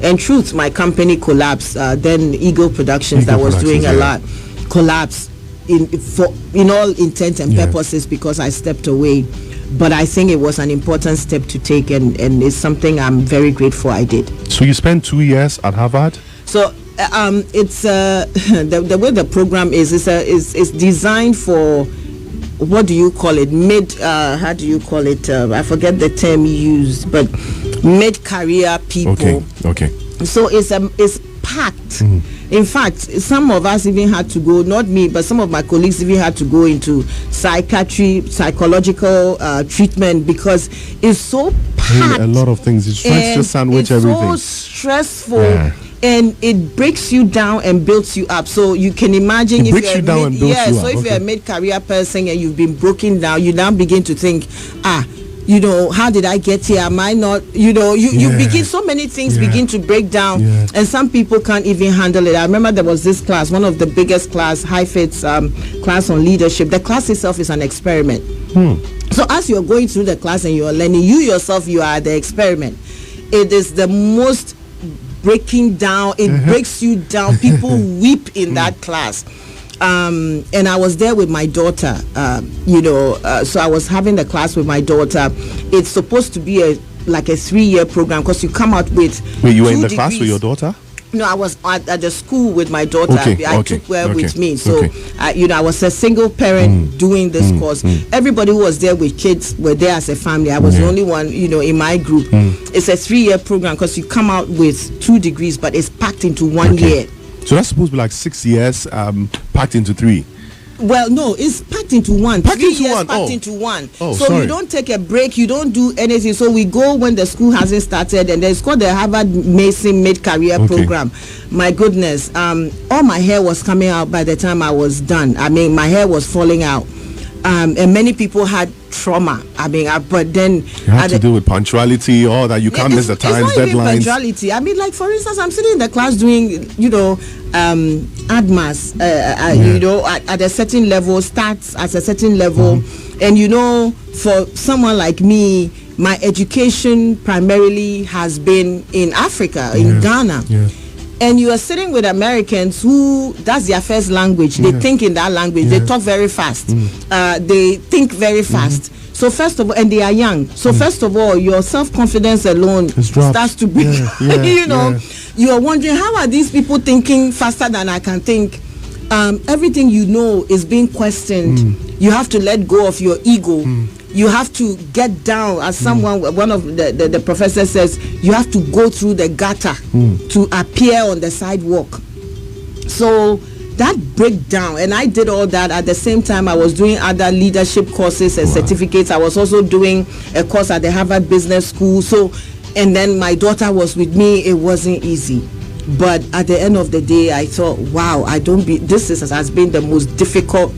And truth, my company collapsed. Then Eagle Productions, that was doing a lot, collapsed in all intents and purposes because I stepped away. But I think it was an important step to take, and it's something I'm very grateful I did. So you spent 2 years at Harvard? So it's the way the program is designed for, what do you call it, how do you call it, I forget the term you used, but mid-career people. Okay. So it's packed. In fact, some of us even had to go, not me, but some of my colleagues even had to go into psychological treatment because it's so packed. A lot of things. It's trying to sandwich everything. It's so stressful. And it breaks you down and builds you up. So you can imagine if you're if you're a mid-career person and you've been broken down, you now begin to think, how did I get here? Am I not, you begin, so many things begin to break down, and some people can't even handle it. I remember there was this class, one of the biggest class, HiFIT's class on leadership. The class itself is an experiment. So as you're going through the class and you're learning, you yourself, you are the experiment. It is the most breaking down. It breaks you down. People weep in that class. And I was there with my daughter, so I was having the class with my daughter. It's supposed to be a 3-year program because you come out with. Wait, you were in the class with your daughter? No, I was at the school with my daughter. I took her with me. So, I was a single parent doing this course. Everybody who was there with kids were there as a family. I was the only one, in my group. It's a 3-year program because you come out with 2 degrees, but it's packed into 1 year. So that's supposed to be like 6 years packed into 3. Well, no, it's packed into 1. 3 years packed into 1. So sorry. You don't take a break, you don't do anything. So we go when the school hasn't started, and it's called the Harvard Mason Mid-Career Program. My goodness, all my hair was coming out by the time I was done. I mean, my hair was falling out. and many people had trauma. I mean, but then you have to deal with punctuality, or that you can't miss the times, it's not deadlines. Even punctuality. I mean, like for instance, I'm sitting in the class doing, ADMAS, at a certain level, stats at a certain level, and for someone like me, my education primarily has been in Africa, in Ghana. Yeah. And you are sitting with Americans who, that's their first language. They think in that language. They talk very fast. They think very fast. So first of all, and they are young. So first of all, your self-confidence alone starts to be, you are wondering, how are these people thinking faster than I can think? Everything is being questioned. You have to let go of your ego. You have to get down, as one of the professors says, you have to go through the gutter to appear on the sidewalk. So that breakdown, and I did all that. At the same time, I was doing other leadership courses and certificates. I was also doing a course at the Harvard Business School. So, and then my daughter was with me. It wasn't easy. But at the end of the day, I thought, wow, has been the most difficult.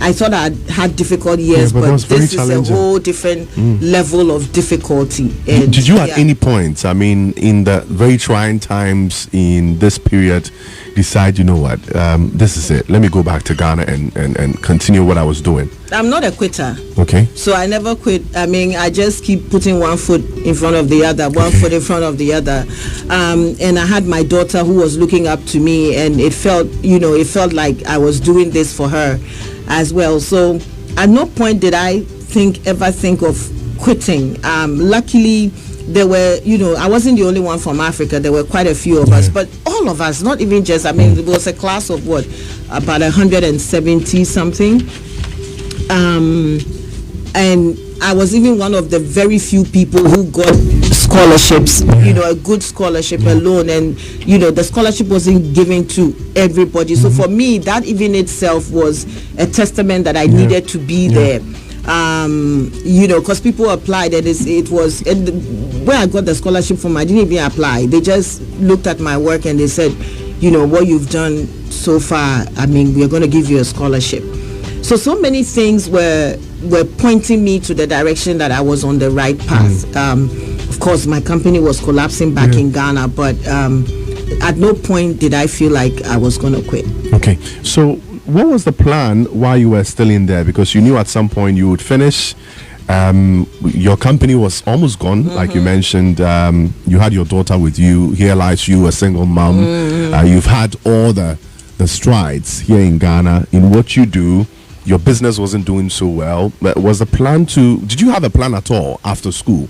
I thought I had difficult years, but this is a whole different level of difficulty. And did you at any point, I mean, in the very trying times in this period, decide, this is it, let me go back to Ghana and continue what I was doing? I'm not a quitter. Okay. So I never quit. I mean, I just keep putting one foot in front of the other, one foot in front of the other. And I had my daughter who was looking up to me, and it felt like I was doing this for her as well. So at no point did I ever think of quitting. Luckily, there were, I wasn't the only one from Africa. There were quite a few of us, but all of us, not even just, I mean, it was a class of about 170 something. And I was even one of the very few people who got scholarships, a good scholarship alone, and the scholarship wasn't given to everybody. So for me, that even itself was a testament that I needed to be there. Because people applied, and where I got the scholarship from, I didn't even apply. They just looked at my work and they said, what you've done so far, I mean, we're going to give you a scholarship. So many things were pointing me to the direction that I was on the right path. Of course, my company was collapsing back in Ghana, but at no point did I feel like I was going to quit. Okay, so what was the plan while you were still in there? Because you knew at some point you would finish. Your company was almost gone, like you mentioned. You had your daughter with you. Here lies you, a single mom. You've had all the strides here in Ghana in what you do. Your business wasn't doing so well. But did you have a plan at all after school?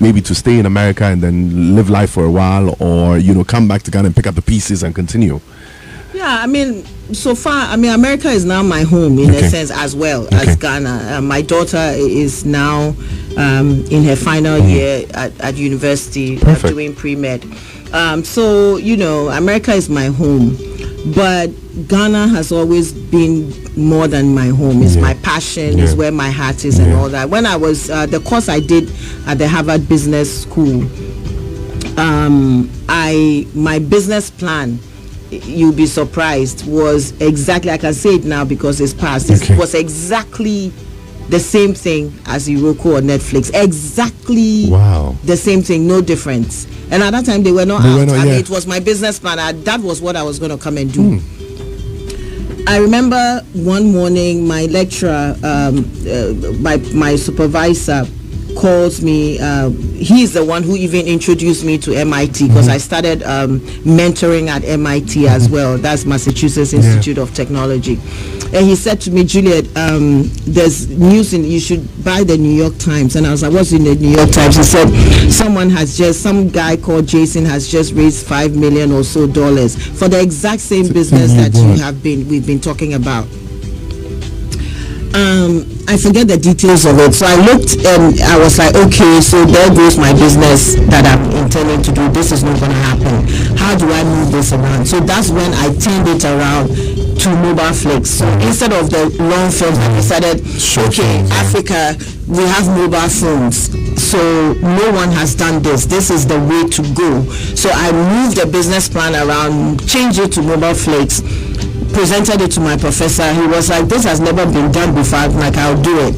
Maybe to stay in America and then live life for a while, or, come back to Ghana and pick up the pieces and continue? Yeah, I mean, so far, America is now my home in a sense as well as Ghana. My daughter is now in her final year at university doing pre-med. So, America is my home. But Ghana has always been more than my home. It's my passion, it's where my heart is and all that. When I was, the course I did at the Harvard Business School, my business plan, you'll be surprised, was exactly, I can say it now because it's past, it was exactly the same thing as Iroko or Netflix. Exactly the same thing, no difference. And at that time, they were not out. I mean, it was my business plan. That was what I was going to come and do. I remember one morning, my lecturer, my supervisor, calls me. He's the one who even introduced me to MIT, because I started mentoring at MIT as well. That's Massachusetts Institute of Technology. And he said to me, Juliet, there's news you should buy the New York Times. And I was like, what's in the New York Times? He said, some guy called Jason has just raised $5 million or so for the exact same business that we've been talking about. I forget the details of it. So I looked and I was like, okay, so there goes my business that I'm intending to do. This is not going to happen. How do I move this around? So that's when I turned it around to mobile flex. So instead of the long films, I decided, Africa, we have mobile phones. So no one has done this. This is the way to go. So I moved the business plan around, changed it to mobile flex, presented it to my professor. He was like, this has never been done before. I'm like, I'll do it.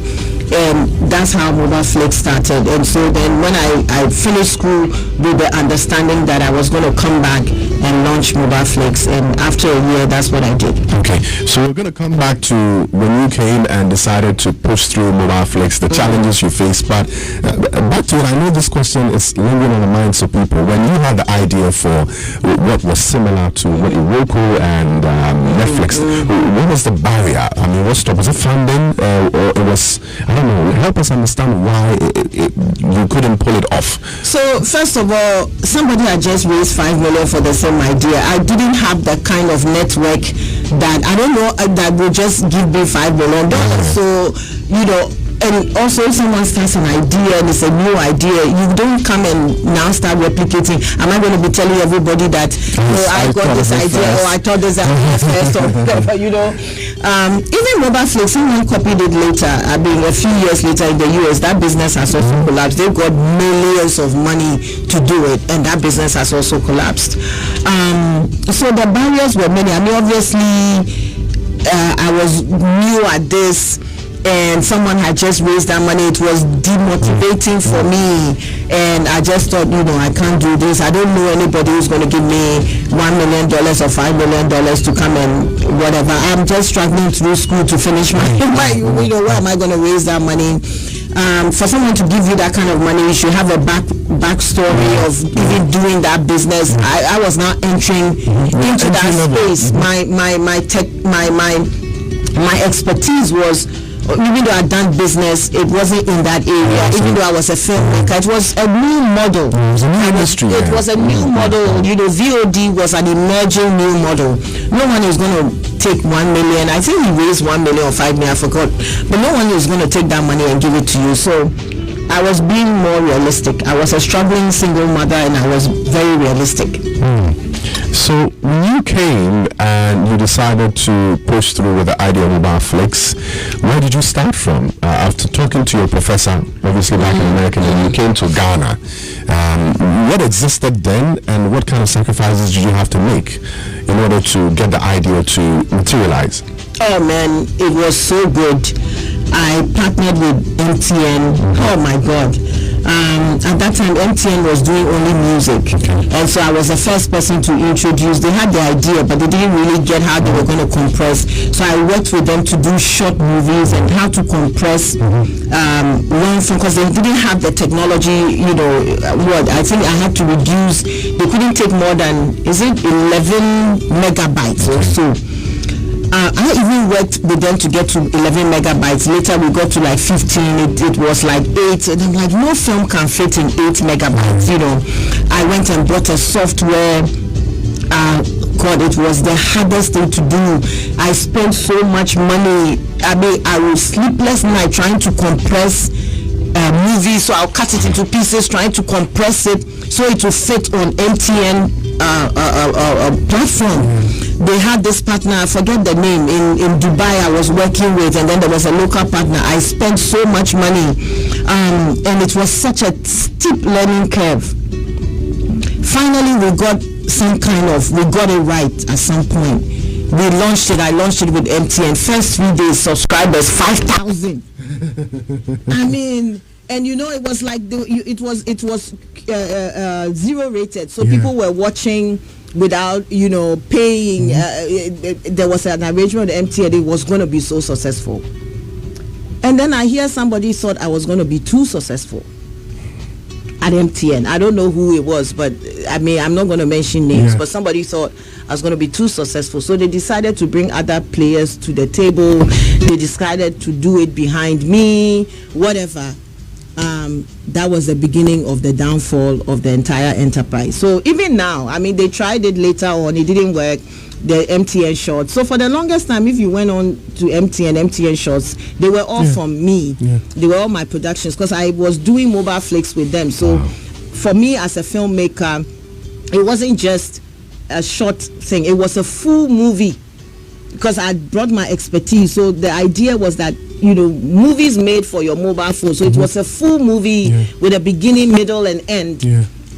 And that's how Mobile Flex started. And so then when I finished school with the understanding that I was going to come back and launch Mobile Flex, and after a year, that's what I did. Okay, so we're going to come back to when you came and decided to push through Mobile Flex, the challenges you faced. But back to it, I know this question is lingering on the minds of people. When you had the idea for what was similar to what Iroko and Netflix, what was the barrier? I mean, what stopped? Was it funding, or it was? I don't know. Help us understand why you couldn't pull it off. So first of all, somebody had just raised 5 million for the same idea. I didn't have the kind of network that I don't know that would just give me $5 million. So and also if someone starts an idea and it's a new idea, you don't come and now start replicating. Am I going to be telling everybody that I got this idea or I thought this idea first or whatever, even Mobile Flex, someone copied it later. I mean, a few years later in the US, that business has also collapsed. They've got millions of money to do it, and that business has also collapsed. So the barriers were many. I mean, obviously, I was new at this, and someone had just raised that money. It was demotivating for me, and I just thought, I can't do this. I don't know anybody who's going to give me $1 million or $5 million to come and whatever. I'm just struggling through school to finish my where am I going to raise that money? For someone to give you that kind of money, you should have a backstory of even doing that business. I was now entering into that space. My expertise was, even though I'd done business, it wasn't in that area. Even though I was a filmmaker, it was a new model. It was a new industry. It was a new model. VOD was an emerging new model. No one is going to take 1 million. I think he raised 1 million or 5 million, I forgot. But no one is going to take that money and give it to you. So I was being more realistic. I was a struggling single mother, and I was very realistic. So when you came and you decided to push through with the idea of Mobile Flex, where did you start from? After talking to your professor, obviously back in America, and you came to Ghana. What existed then, and what kind of sacrifices did you have to make in order to get the idea to materialize? Oh man, it was so good. I partnered with MTN. Oh my God. At that time, MTN was doing only music, and so I was the first person to introduce. They had the idea, but they didn't really get how they were going to compress. So I worked with them to do short movies and how to compress long film, because they didn't have the technology. I think I had to reduce. They couldn't take more than 11 megabytes or so. I even worked with them to get to 11 megabytes. Later we got to like 15. It was like 8. And I'm like, no film can fit in 8 megabytes. I went and bought a software. God, it was the hardest thing to do. I spent so much money. I mean, I was sleepless night trying to compress movies. So I'll cut it into pieces, trying to compress it so it will fit on MTN platform. They had this partner, I forget the name, in Dubai I was working with, and then there was a local partner. I spent so much money, and it was such a steep learning curve. Finally, we got it right at some point. We launched it. I launched it with MTN. First 3 days, subscribers 5,000. I mean, and it was like it was 0 rated, so people were watching without paying. There was an arrangement with MTN. It was going to be so successful, and then I hear somebody thought I was going to be too successful at MTN. I don't know who it was, but I mean, I'm not going to mention names, but somebody thought I was going to be too successful, so they decided to bring other players to the table. They decided to do it behind me, whatever. That was the beginning of the downfall of the entire enterprise. So even now, I mean, they tried it later on, it didn't work. The MTN shorts. So for the longest time, if you went on to MTN shorts, they were all from me. They were all my productions, because I was doing Mobile Flex with them. So for me as a filmmaker, it wasn't just a short thing, it was a full movie, because I brought my expertise. So the idea was that movies made for your mobile phone. So it was a full movie with a beginning, middle, and end.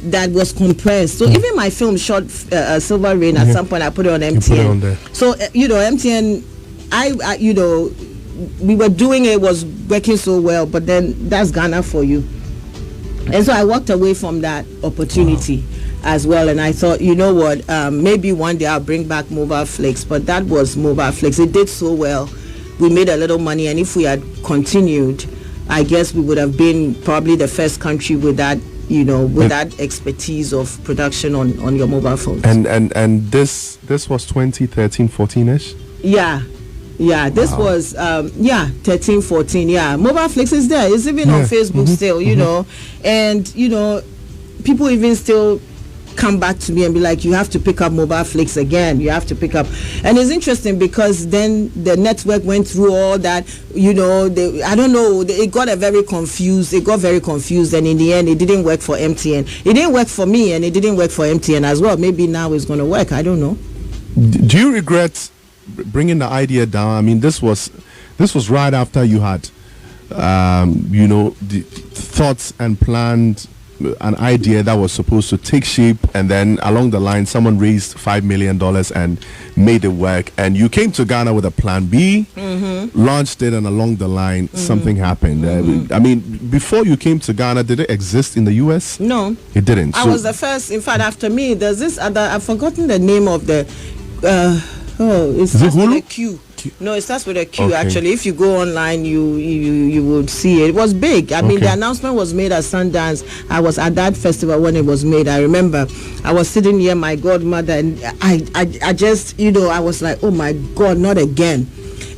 that was compressed. So even my film shot Silver Rain at some point, I put it on MTN. Put it on there. So MTN, I we were doing it, was working so well, but then that's Ghana for you. And so I walked away from that opportunity as well, and I thought, you know what, maybe one day I'll bring back Mobile Flix, but that was Mobile Flix. It did so well. We made a little money, and if we had continued, I guess we would have been probably the first country with that, with that expertise of production on your mobile phones. And this was 2013, 14ish. Yeah, this was 13, 14. Yeah, Mobile Flix is there. It's even on Facebook still, and people even still come back to me and be like, you have to pick up Mobile Flix again. You have to pick up. And it's interesting because then the network went through all that, I don't know, it got very confused. And in the end, it didn't work for MTN. It didn't work for me, and it didn't work for MTN as well. Maybe now it's going to work. I don't know. Do you regret bringing the idea down? I mean, this was right after you had, the thoughts and planned an idea that was supposed to take shape, and then along the line someone raised $5 million and made it work, and you came to Ghana with a plan B, launched it, and along the line something happened. I mean, before you came to Ghana, did it exist in the US? No, it didn't. I was the first. In fact, after me, there's this other, I've forgotten the name of the it starts with a Q. No, it starts with a Q. Okay. Actually, if you go online, you would see it. It was big. I mean, the announcement was made at Sundance. I was at that festival when it was made. I remember I was sitting near my godmother, and I just, I was like, oh my God, not again.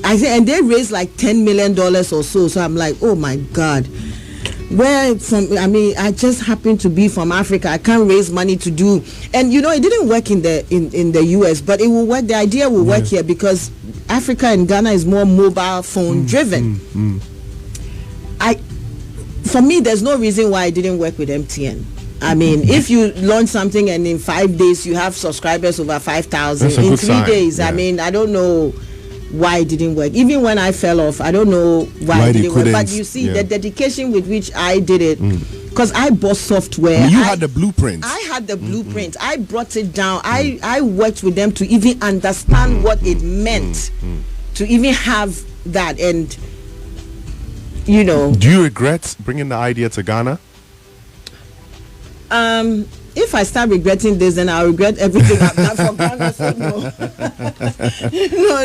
And they raised like $10 million or so. So I'm like, oh my God. Where from? I mean, I just happen to be from Africa. I can't raise money to do, and it didn't work in the US, but it will work. The idea will work here because Africa and Ghana is more mobile phone driven. For me, there's no reason why it didn't work with MTN. I mean, if you launch something and in 5 days you have subscribers over 5,000 in 3 days, I mean, I don't know why it didn't work. Even when I fell off, I don't know why it didn't work. But you see, the dedication with which I did it, because I bought software. You had the blueprint. I had the blueprint. I brought it down. I worked with them to even understand what it meant to even have that. And, Do you regret bringing the idea to Ghana? If I start regretting this, then I'll regret everything I've done for Ghana. So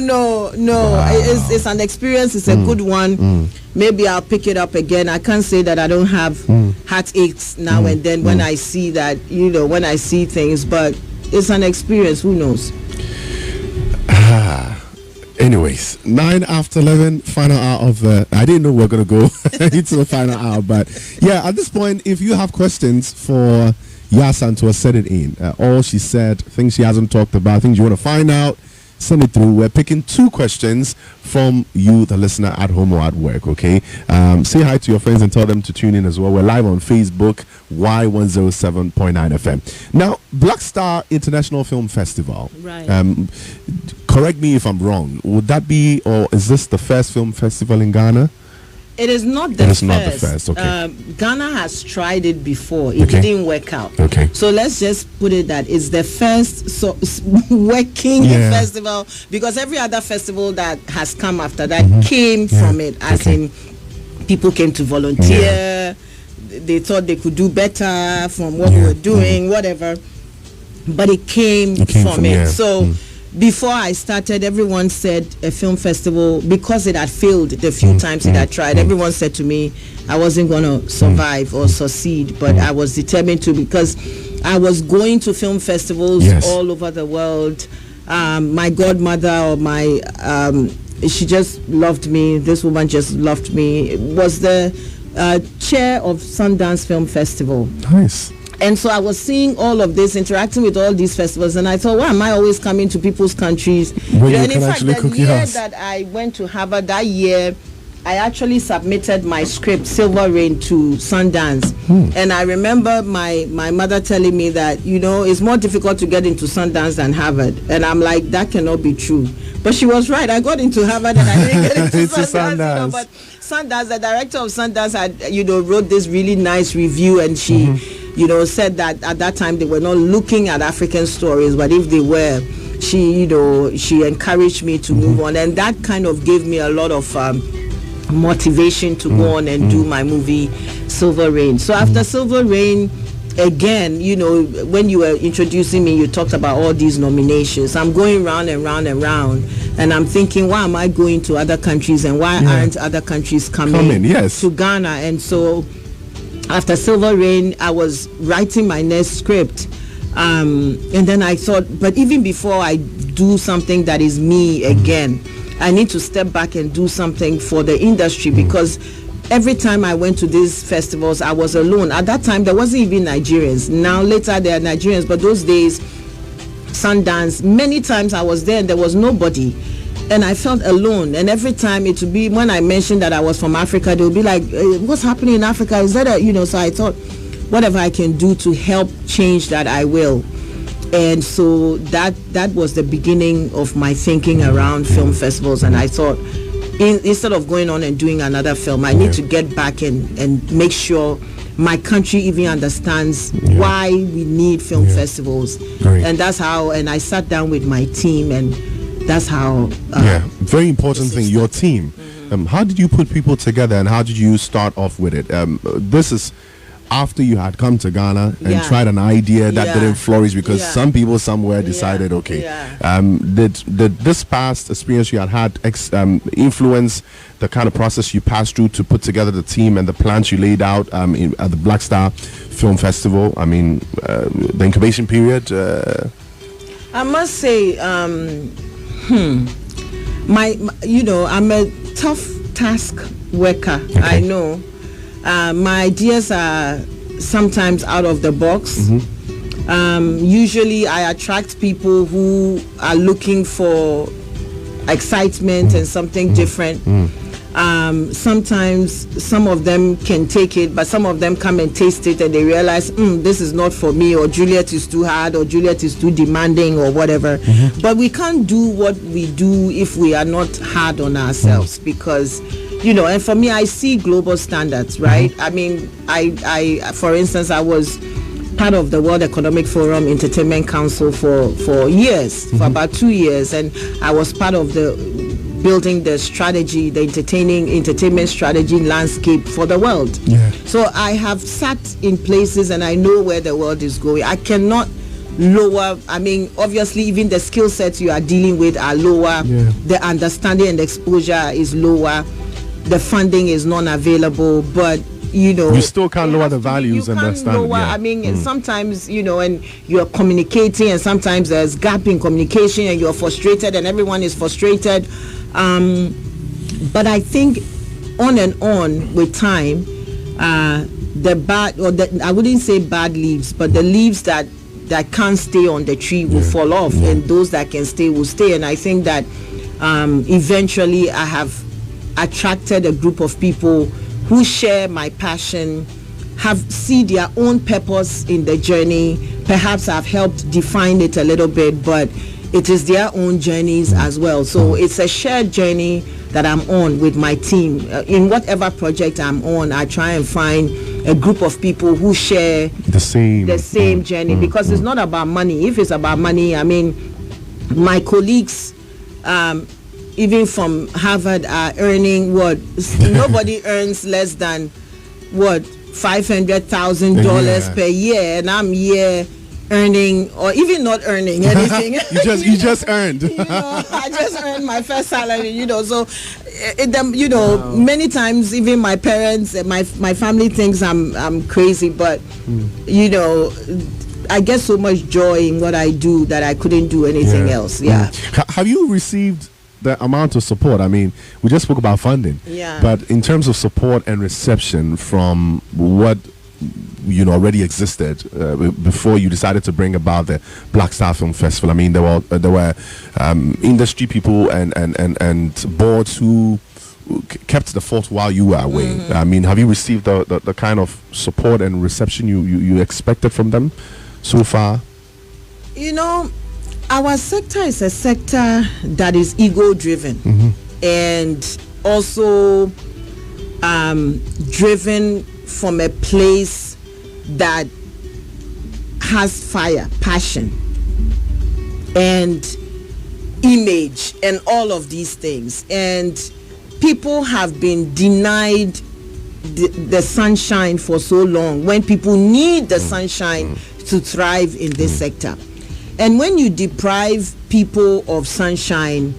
no. Wow. It's an experience. It's a good one. Maybe I'll pick it up again. I can't say that I don't have heartaches now and then when I see that, when I see things. But it's an experience. Who knows? Anyways, 9 after 11, final hour of I didn't know we were going to go into the final hour. But yeah, at this point, if you have questions for Asantewa, set it in. All she said, things she hasn't talked about, things you want to find out, send it through. We're picking 2 questions from you, the listener, at home or at work, okay? Say hi to your friends and tell them to tune in as well. We're live on Facebook, Y107.9 FM. Now, Black Star International Film Festival. Right. Correct me if I'm wrong. Would that be, or is this the first film festival in Ghana? It is not the first. Not the first. Okay. Ghana has tried it before. It didn't work out. Okay. So let's just put it that it's the first working festival, because every other festival that has come after that came from it. As in, people came to volunteer. Yeah. They thought they could do better from what we were doing, whatever. But it came from it. So. Before I started, everyone said a film festival, because it had failed the few times it had tried, everyone said to me I wasn't going to survive or succeed, but I was determined to, because I was going to film festivals all over the world. My godmother, she just loved me. This woman just loved me. Was the chair of Sundance Film Festival. Nice. And so I was seeing all of this, interacting with all these festivals, and I thought, why am I always coming to people's countries? And in fact, the year that I went to Harvard, that year, I actually submitted my script, Silver Rain, to Sundance. And I remember my mother telling me that, it's more difficult to get into Sundance than Harvard. And I'm like, that cannot be true. But she was right. I got into Harvard and I didn't get into Sundance. But Sundance, the director of Sundance had, wrote this really nice review, and she... said that at that time they were not looking at African stories, but if they were, she encouraged me to move on, and that kind of gave me a lot of motivation to go on and do my movie Silver Rain. So after Silver Rain, again, when you were introducing me, you talked about all these nominations. I'm going round and round and round, and I'm thinking, why am I going to other countries, and why aren't other countries coming to Ghana? And so after Silver Rain, I was writing my next script, and then I thought, but even before I do something that is me again, I need to step back and do something for the industry, because every time I went to these festivals, I was alone. At that time, there wasn't even Nigerians. Now, later, there are Nigerians, but those days, Sundance, many times I was there and there was nobody. And I felt alone. And every time it would be, when I mentioned that I was from Africa, they would be like, what's happening in Africa? Is that so I thought, whatever I can do to help change that, I will. And so that was the beginning of my thinking around film festivals. And I thought, instead of going on and doing another film, I need to get back and make sure my country even understands why we need film festivals. Great. And that's how, and I sat down with my team, and that's how. Very important thing, your team. How did you put people together, and how did you start off with it? This is after you had come to Ghana and tried an idea that didn't flourish, because some people somewhere decided, did this past experience you had influence the kind of process you passed through to put together the team and the plans you laid out at the Black Star Film Festival? I mean, the incubation period. I must say, I'm a tough task worker. Okay. I know. My ideas are sometimes out of the box. Usually I attract people who are looking for excitement and something different. Sometimes some of them can take it, but some of them come and taste it and they realize, this is not for me, or Juliet is too hard, or Juliet is too demanding, or whatever. But we can't do what we do if we are not hard on ourselves, because and for me, I see global standards, right? I mean, I for instance, I was part of the World Economic Forum Entertainment Council for years, for about 2 years, and I was part of the building the strategy, the entertainment strategy landscape for the world. So I have sat in places and I know where the world is going. I cannot lower, I mean, obviously even the skill sets you are dealing with are lower, the understanding and exposure is lower, the funding is non-available, but you still can't lower the values and the standard. I mean, sometimes and you're communicating, and sometimes there's gap in communication, and you're frustrated, and everyone is frustrated. But I think on and on with time, the bad, or I wouldn't say bad leaves, but the leaves that can't stay on the tree will fall off, and those that can stay will stay. And I think that eventually I have attracted a group of people who share my passion, see their own purpose in the journey. Perhaps I've helped define it a little bit, but it is their own journeys as well. So it's a shared journey that I'm on with my team. In whatever project I'm on, I try and find a group of people who share the same journey, because it's not about money. If it's about money, I mean, my colleagues, even from Harvard, are earning nobody earns less than $500,000 per year, and I'm here earning, or even not earning anything. you just earned. I just earned my first salary. So many times even my parents and my family thinks I'm crazy, but I get so much joy in what I do that I couldn't do anything else. Have you received the amount of support? I mean, we just spoke about funding, but in terms of support and reception from what already existed before you decided to bring about the Black Star Film Festival, I mean, there were industry people and boards who kept the fort while you were away. I mean, have you received the kind of support and reception you expected from them so far? Our sector is a sector that is ego-driven, and also driven from a place that has fire, passion, and image, and all of these things. And people have been denied the sunshine for so long, when people need the sunshine to thrive in this sector. And when you deprive people of sunshine,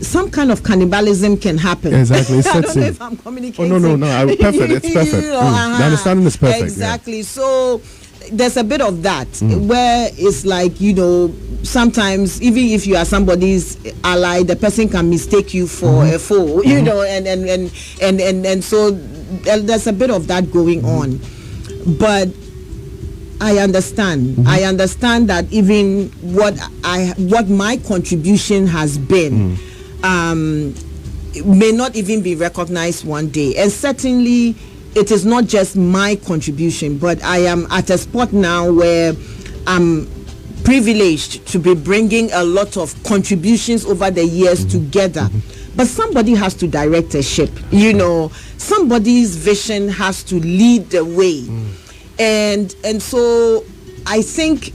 some kind of cannibalism can happen. Exactly. I don't know if I'm communicating. Oh, no. Perfect. It's perfect. The understanding is perfect. Exactly. Yeah. So there's a bit of that where it's like, sometimes even if you are somebody's ally, the person can mistake you for a foe, and so there's a bit of that going on. But I understand. I understand that even what my contribution has been may not even be recognized one day. And certainly it is not just my contribution, but I am at a spot now where I'm privileged to be bringing a lot of contributions over the years together. But somebody has to direct a ship. Somebody's vision has to lead the way. And so I think,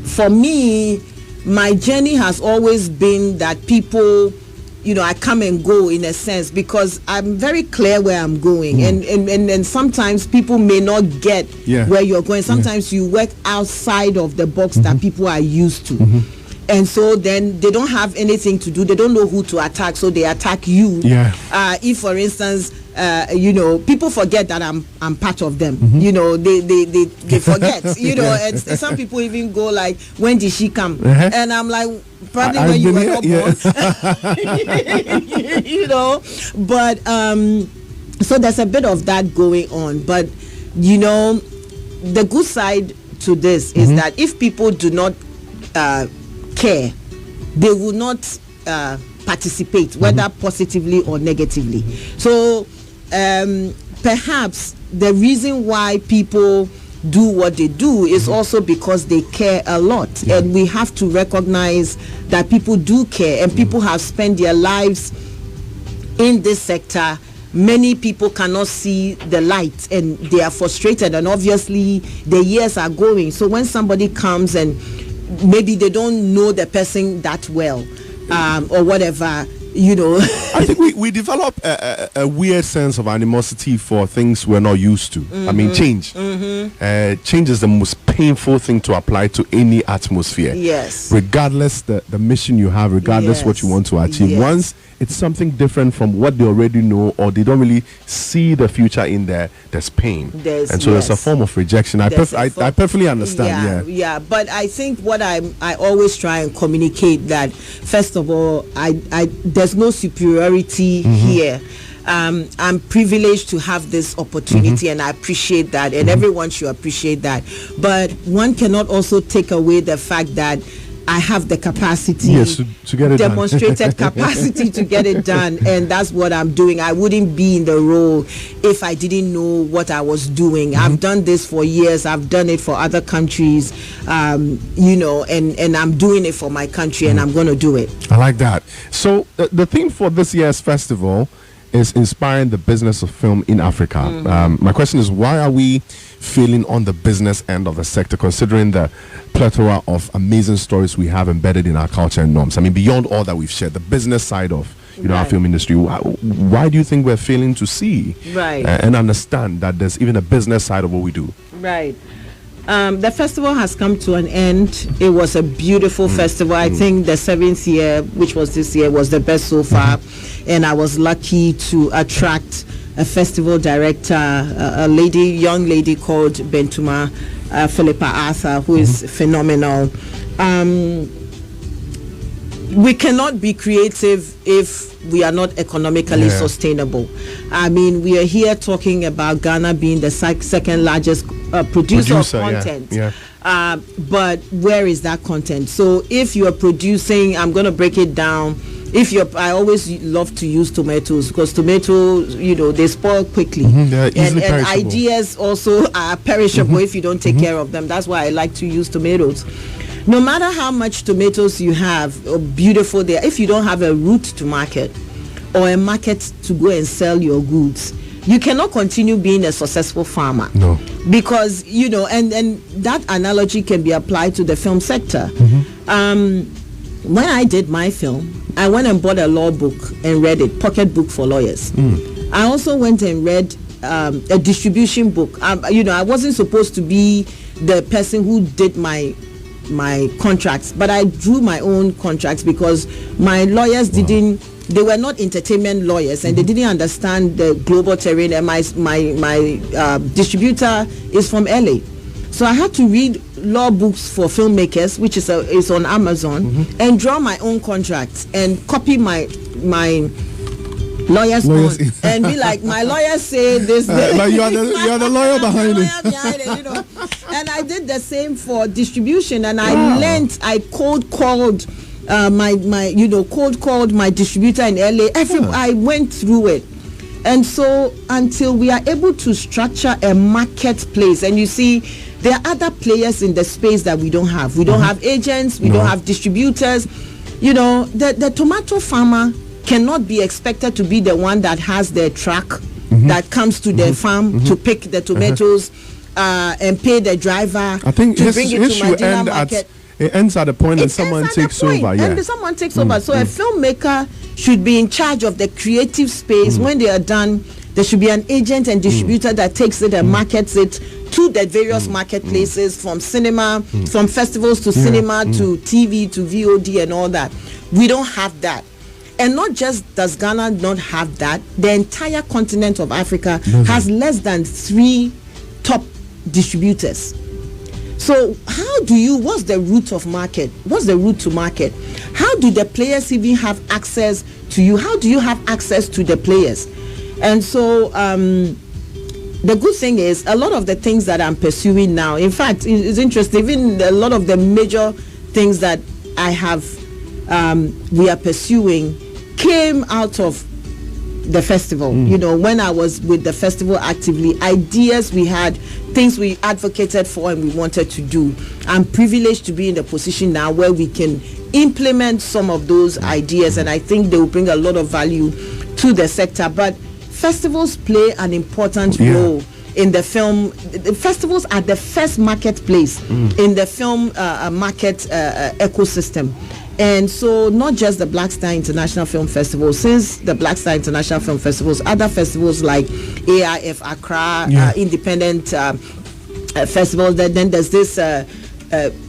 for me, my journey has always been that people, I come and go in a sense, because I'm very clear where I'm going. And sometimes people may not get where you're going. Sometimes you work outside of the box that people are used to. And so then they don't have anything to do. They don't know who to attack, so they attack you. If, for instance, people forget that I'm part of them. They forget. And some people even go like, when did she come? And I'm like, probably when you were not born. But so there's a bit of that going on. But the good side to this is that if people do not care, they will not participate, whether positively or negatively. So perhaps the reason why people do what they do is also because they care a lot. And we have to recognize that people do care, and people have spent their lives in this sector. Many people cannot see the light and they are frustrated, and obviously the years are going. So when somebody comes and maybe they don't know the person that well, or whatever, I think we develop a weird sense of animosity for things we're not used to. I mean, change. Change is the most painful thing to apply to any atmosphere. Yes. Regardless the mission you have, regardless what you want to achieve. Yes. Once it's something different from what they already know, or they don't really see the future in there, there's pain. And so there's a form of rejection. I perfectly understand. Yeah. But I think what I always try and communicate that, first of all, there's no superiority here. I'm privileged to have this opportunity, and I appreciate that, and everyone should appreciate that. But one cannot also take away the fact that I have the capacity, to get it demonstrated capacity to get it done, and that's what I'm doing. I wouldn't be in the role if I didn't know what I was doing. I've done this for years. I've done it for other countries, and I'm doing it for my country, and I'm going to do it. I like that. So the theme for this year's festival is inspiring the business of film in Africa. My question is, why are we failing on the business end of the sector, considering the plethora of amazing stories we have embedded in our culture and norms? I mean, beyond all that we've shared, the business side of our film industry, why do you think we're failing to see and understand that there's even a business side of what we do? Right. The festival has come to an end. It was a beautiful festival. I think the 7th year, which was this year, was the best so far. And I was lucky to attract a festival director, a young lady called Bentuma Philippa Arthur, who is phenomenal. We cannot be creative if we are not economically sustainable. I mean, we are here talking about Ghana being the second largest producer of content. But where is that content? So if you are producing, I'm going to break it down. I always love to use tomatoes, because tomatoes, they spoil quickly. And ideas also are perishable if you don't take care of them. That's why I like to use tomatoes. No matter how much tomatoes you have, or beautiful they are, if you don't have a route to market or a market to go and sell your goods, you cannot continue being a successful farmer. No. Because, and that analogy can be applied to the film sector. When I did my film, I went and bought a law book and read it, pocket book for lawyers. I also went and read a distribution book. I wasn't supposed to be the person who did my contracts, but I drew my own contracts because my lawyers they were not entertainment lawyers, and they didn't understand the global terrain, and my distributor is from LA. So I had to read law books for filmmakers, which is on Amazon, and draw my own contracts and copy my lawyers on, and be like, my lawyers say this. But you are the lawyer behind it. And I did the same for distribution, and I cold called my distributor in LA. I went through it. And so until we are able to structure a marketplace, and you see, there are other players in the space that we don't have. We don't have agents, we don't have distributors. The tomato farmer cannot be expected to be the one that has the truck that comes to the farm to pick the tomatoes and pay the driver. I think to bring it to Medina market. It ends at a point and someone takes over. Yeah. And someone takes over. So a filmmaker should be in charge of the creative space. When they are done, there should be an agent and distributor that takes it and markets it to the various marketplaces, from cinema, from festivals to cinema, to TV, to VOD and all that. We don't have that. And not just does Ghana not have that, the entire continent of Africa has less than 3 top distributors. So what's the route of market? What's the route to market? How do the players even have access to you? How do you have access to the players? And so the good thing is, a lot of the things that I'm pursuing now, in fact, it's interesting, even a lot of the major things that we are pursuing came out of the festival. When I was with the festival actively, ideas we had, things we advocated for and we wanted to do. I'm privileged to be in the position now where we can implement some of those ideas, and I think they will bring a lot of value to the sector. But festivals play an important role in the film. The festivals are the first marketplace in the film market ecosystem. And so not just the Black Star International Film Festival, since the Black Star International Film Festivals, other festivals like AIF Accra, Independent Festival, then there's this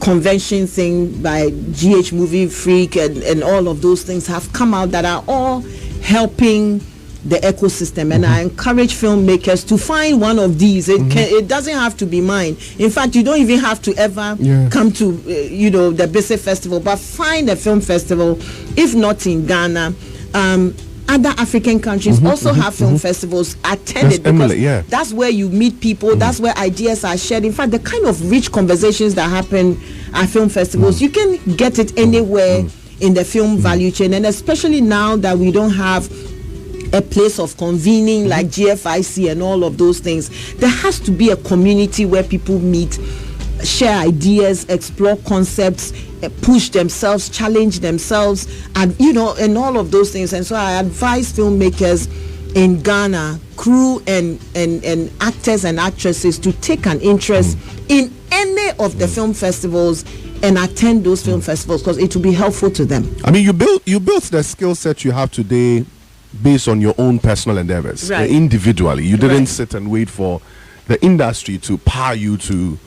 convention thing by GH Movie Freak, and all of those things have come out that are all helping the ecosystem. And I encourage filmmakers to find one of these. It doesn't have to be mine. In fact, you don't even have to ever come to the basic festival, but find a film festival. If not in Ghana, other African countries also have film festivals. Attend it, because that's where you meet people, that's where ideas are shared. In fact, the kind of rich conversations that happen at film festivals, you can get it anywhere in the film value chain. And especially now that we don't have a place of convening like GFIC and all of those things, there has to be a community where people meet, share ideas, explore concepts, push themselves, challenge themselves, and and all of those things. And so I advise filmmakers in Ghana, crew and actors and actresses, to take an interest in any of the film festivals and attend those film festivals, because it will be helpful to them. I mean, you built the skill set you have today based on your own personal endeavors, individually. You didn't sit and wait for the industry to power you to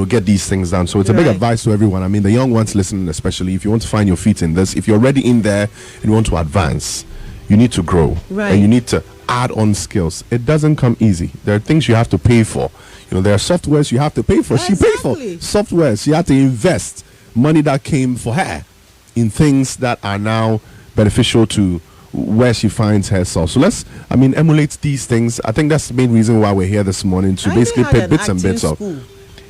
get these things done. So it's a big advice to everyone. I mean, the young ones listening, especially, if you want to find your feet in this, if you're already in there and you want to advance, you need to grow, and you need to add on skills. It doesn't come easy. There are things you have to pay for. There are softwares you have to pay for. She paid for softwares. She had to invest money that came for her in things that are now beneficial to where she finds herself. So let's emulate these things. I think that's the main reason why we're here this morning, to basically pick bits and bits of.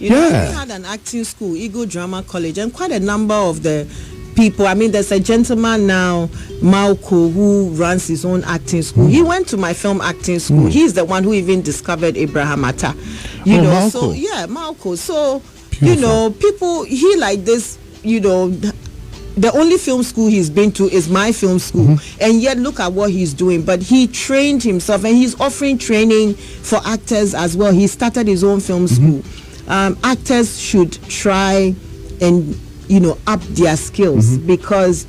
We had an acting school, Eagle Drama College, and quite a number of the people. I mean, there's a gentleman now, Malco, who runs his own acting school. He went to my film acting school. He's the one who even discovered Abraham Atta. Malco. So Malco. So beautiful. People, he like this, the only film school he's been to is my film school, and yet look at what he's doing. But he trained himself, and he's offering training for actors as well. He started his own film school. Actors should try and up their skills, because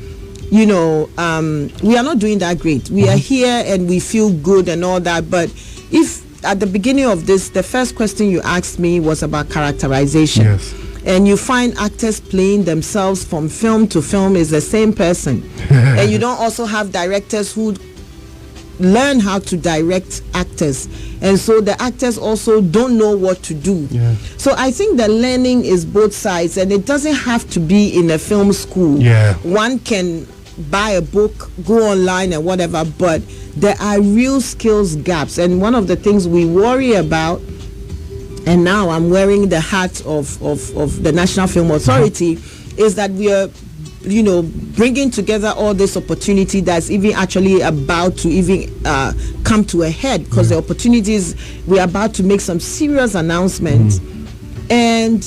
we are not doing that great. We are here and we feel good and all that, but if at the beginning of this, the first question you asked me was about characterization. Yes. And you find actors playing themselves from film to film is the same person. And you don't also have directors who learn how to direct actors. And so the actors also don't know what to do. Yeah. So I think the learning is both sides, and it doesn't have to be in a film school. Yeah. One can buy a book, go online and whatever, but there are real skills gaps. And one of the things we worry about, and now I'm wearing the hat of the National Film Authority, is that we are, bringing together all this opportunity that's even actually about to even come to a head, because the opportunities, we're about to make some serious announcements. And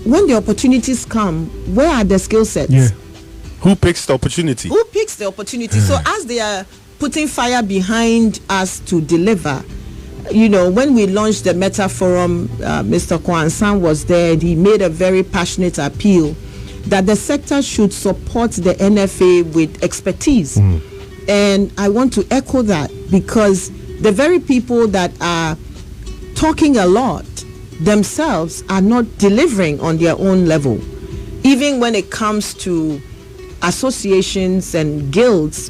when the opportunities come, where are the skill sets? Yeah. Who picks the opportunity? Who picks the opportunity? So as they are putting fire behind us to deliver, when we launched the Meta Forum, Mr. Kwansan was there, and he made a very passionate appeal that the sector should support the NFA with expertise. And I want to echo that, because the very people that are talking a lot themselves are not delivering on their own level. Even when it comes to associations and guilds,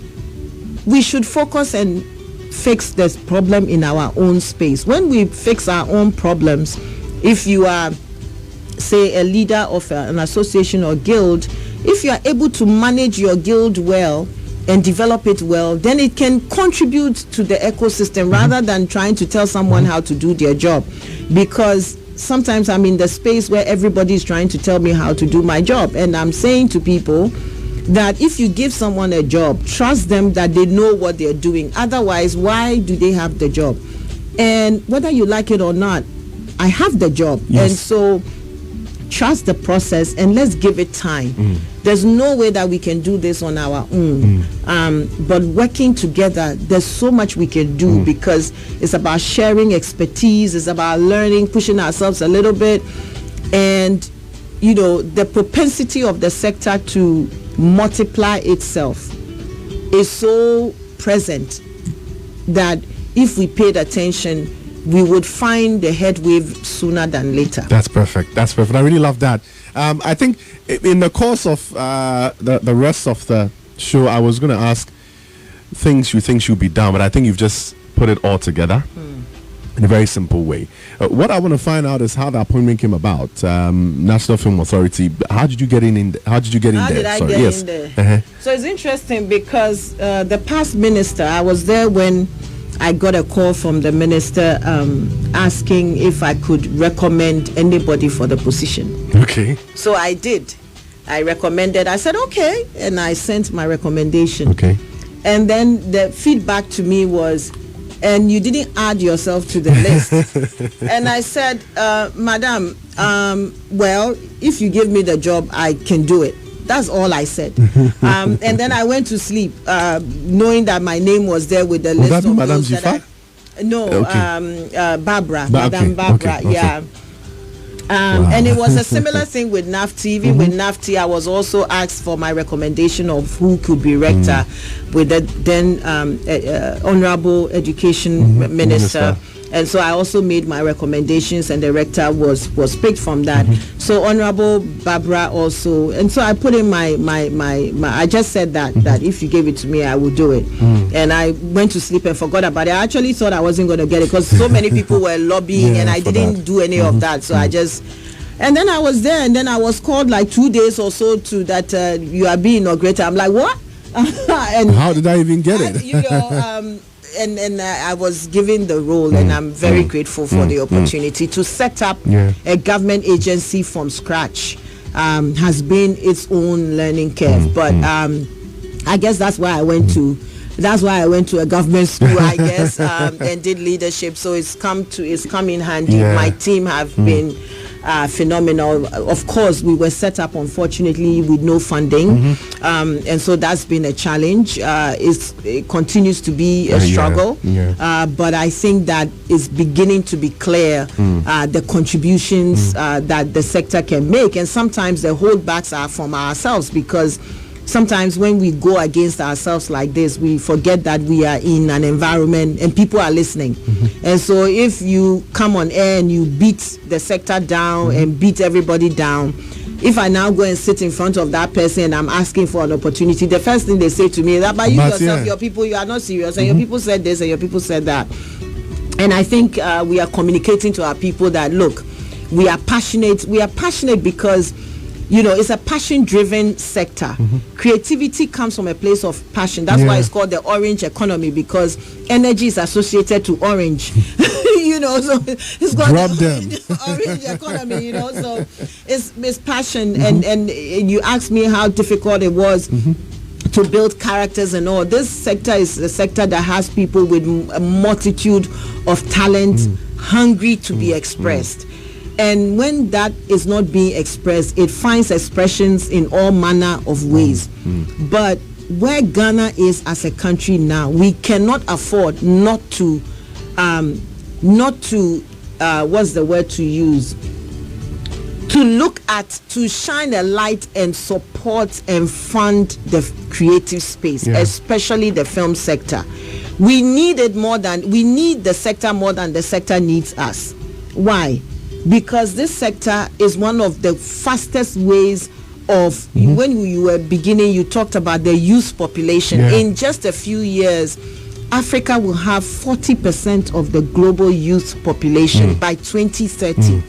we should focus and fix this problem in our own space. When we fix our own problems, if you are, say, a leader of an association or guild, if you are able to manage your guild well and develop it well, then it can contribute to the ecosystem rather than trying to tell someone how to do their job. Because sometimes I'm in the space where everybody is trying to tell me how to do my job, and I'm saying to people that if you give someone a job, trust them that they know what they're doing. Otherwise, why do they have the job? And whether you like it or not, I have the job. Yes. And so trust the process and let's give it time. There's no way that we can do this on our own. But working together, there's so much we can do, because it's about sharing expertise, it's about learning, pushing ourselves a little bit. And, the propensity of the sector to multiply itself is so present that if we paid attention, we would find the head wave sooner than later. That's perfect. I really love that. I think in the course of the rest of the show, I was going to ask things you think should be done, but I think you've just put it all together in a very simple way. What I want to find out is how the appointment came about. National Film Authority. How did you get in? How did you get in there? How did I get in there? So it's interesting because the past minister, I was there when I got a call from the minister asking if I could recommend anybody for the position. Okay. So I did. I recommended. I said okay, and I sent my recommendation. Okay. And then the feedback to me was, and you didn't add yourself to the list. And I said, Madam, well, if you give me the job, I can do it. That's all I said. And then I went to sleep, knowing that my name was there with the list of Madam those that No, okay. Barbara, Madam Barbara, okay. Yeah. Wow. And it was a similar thing with NAFT. Even with NAFT, I was also asked for my recommendation of who could be rector with the then Honorable Education Minister. And so I also made my recommendations, and the rector was picked from that. So Honorable Barbara also, and so I put in my I just said that if you gave it to me, I would do it. And I went to sleep and forgot about it. I actually thought I wasn't going to get it because so many people were lobbying, and I didn't do any of that. So I just, and then I was there, and then I was called like 2 days or so to that you are being inaugurated. I'm like, what? And how did I even get it? And I was given the role, and I'm very grateful for the opportunity to set up a government agency from scratch. Has been its own learning curve, but I guess that's why I went to a government school, I guess, and did leadership. So it's come in handy. My team have been phenomenal. Of course, we were set up, unfortunately, with no funding, and so that's been a challenge. It continues to be a struggle, but I think that it's beginning to be clear the contributions that the sector can make, and sometimes the holdbacks are from ourselves, because sometimes when we go against ourselves like this, we forget that we are in an environment and people are listening. And so if you come on air and you beat the sector down and beat everybody down, if I now go and sit in front of that person and I'm asking for an opportunity, the first thing they say to me is that, but you yourself, your people, you are not serious, and your people said this and your people said that. And I think we are communicating to our people that, look, we are passionate because, you know, it's a passion-driven sector. Creativity comes from a place of passion. That's why it's called the orange economy, because energy is associated to orange. You know, so it's called the orange economy. You know, so it's passion. And you asked me how difficult it was to build characters and all. This sector is a sector that has people with a multitude of talent, hungry to be expressed. And when that is not being expressed, it finds expressions in all manner of ways. But where Ghana is as a country now, we cannot afford not to what's the word to use? To shine a light and support and fund the creative space, especially the film sector. We need the sector more than the sector needs us. Why? Because this sector is one of the fastest ways of, when you were beginning, you talked about the youth population. In just a few years, Africa will have 40% of the global youth population by 2030.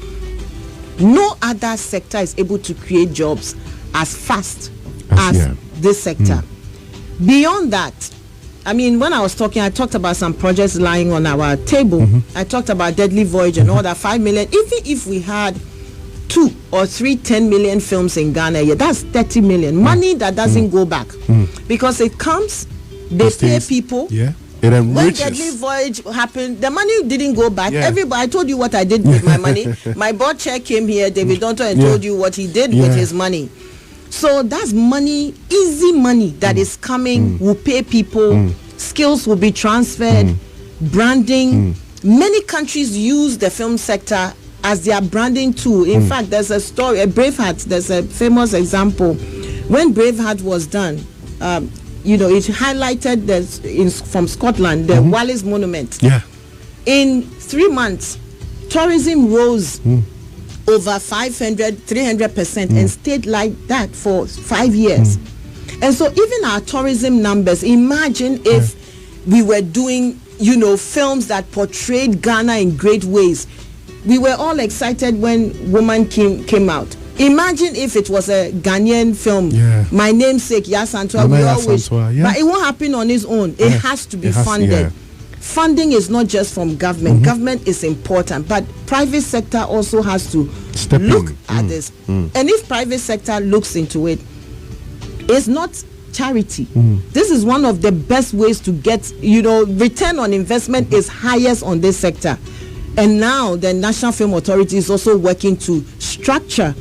No other sector is able to create jobs as fast as this sector. Beyond that, I mean, when I talked about some projects lying on our table. I talked about Deadly Voyage and all that, 5 million. Even if we had 2 or 3 10 million films in Ghana, that's 30 million. Money that doesn't go back. Because it comes, they pay people. It enriches. When Deadly Voyage happened, the money didn't go back. Everybody, I told you what I did with my money. My board chair came here, David Donto, and told you what he did with his money. So that's money, easy money that is coming, will pay people, skills will be transferred, branding. Many countries use the film sector as their branding tool. In fact, there's a story, Braveheart, there's a famous example. When Braveheart was done, you know, it highlighted from Scotland, the Wallace Monument. In 3 months, tourism rose over 300% and stayed like that for 5 years. And so even our tourism numbers, imagine if we were doing, you know, films that portrayed Ghana in great ways. We were all excited when Woman came out. Imagine if it was a Ghanaian film, My Namesake, Asantewa, we all wish. But it won't happen on its own. It has to be funded. Funding is not just from government. Government is important, but private sector also has to look at this. And if private sector looks into it, it's not charity. This is one of the best ways to get, you know, return on investment is highest on this sector. And now the National Film Authority is also working to structure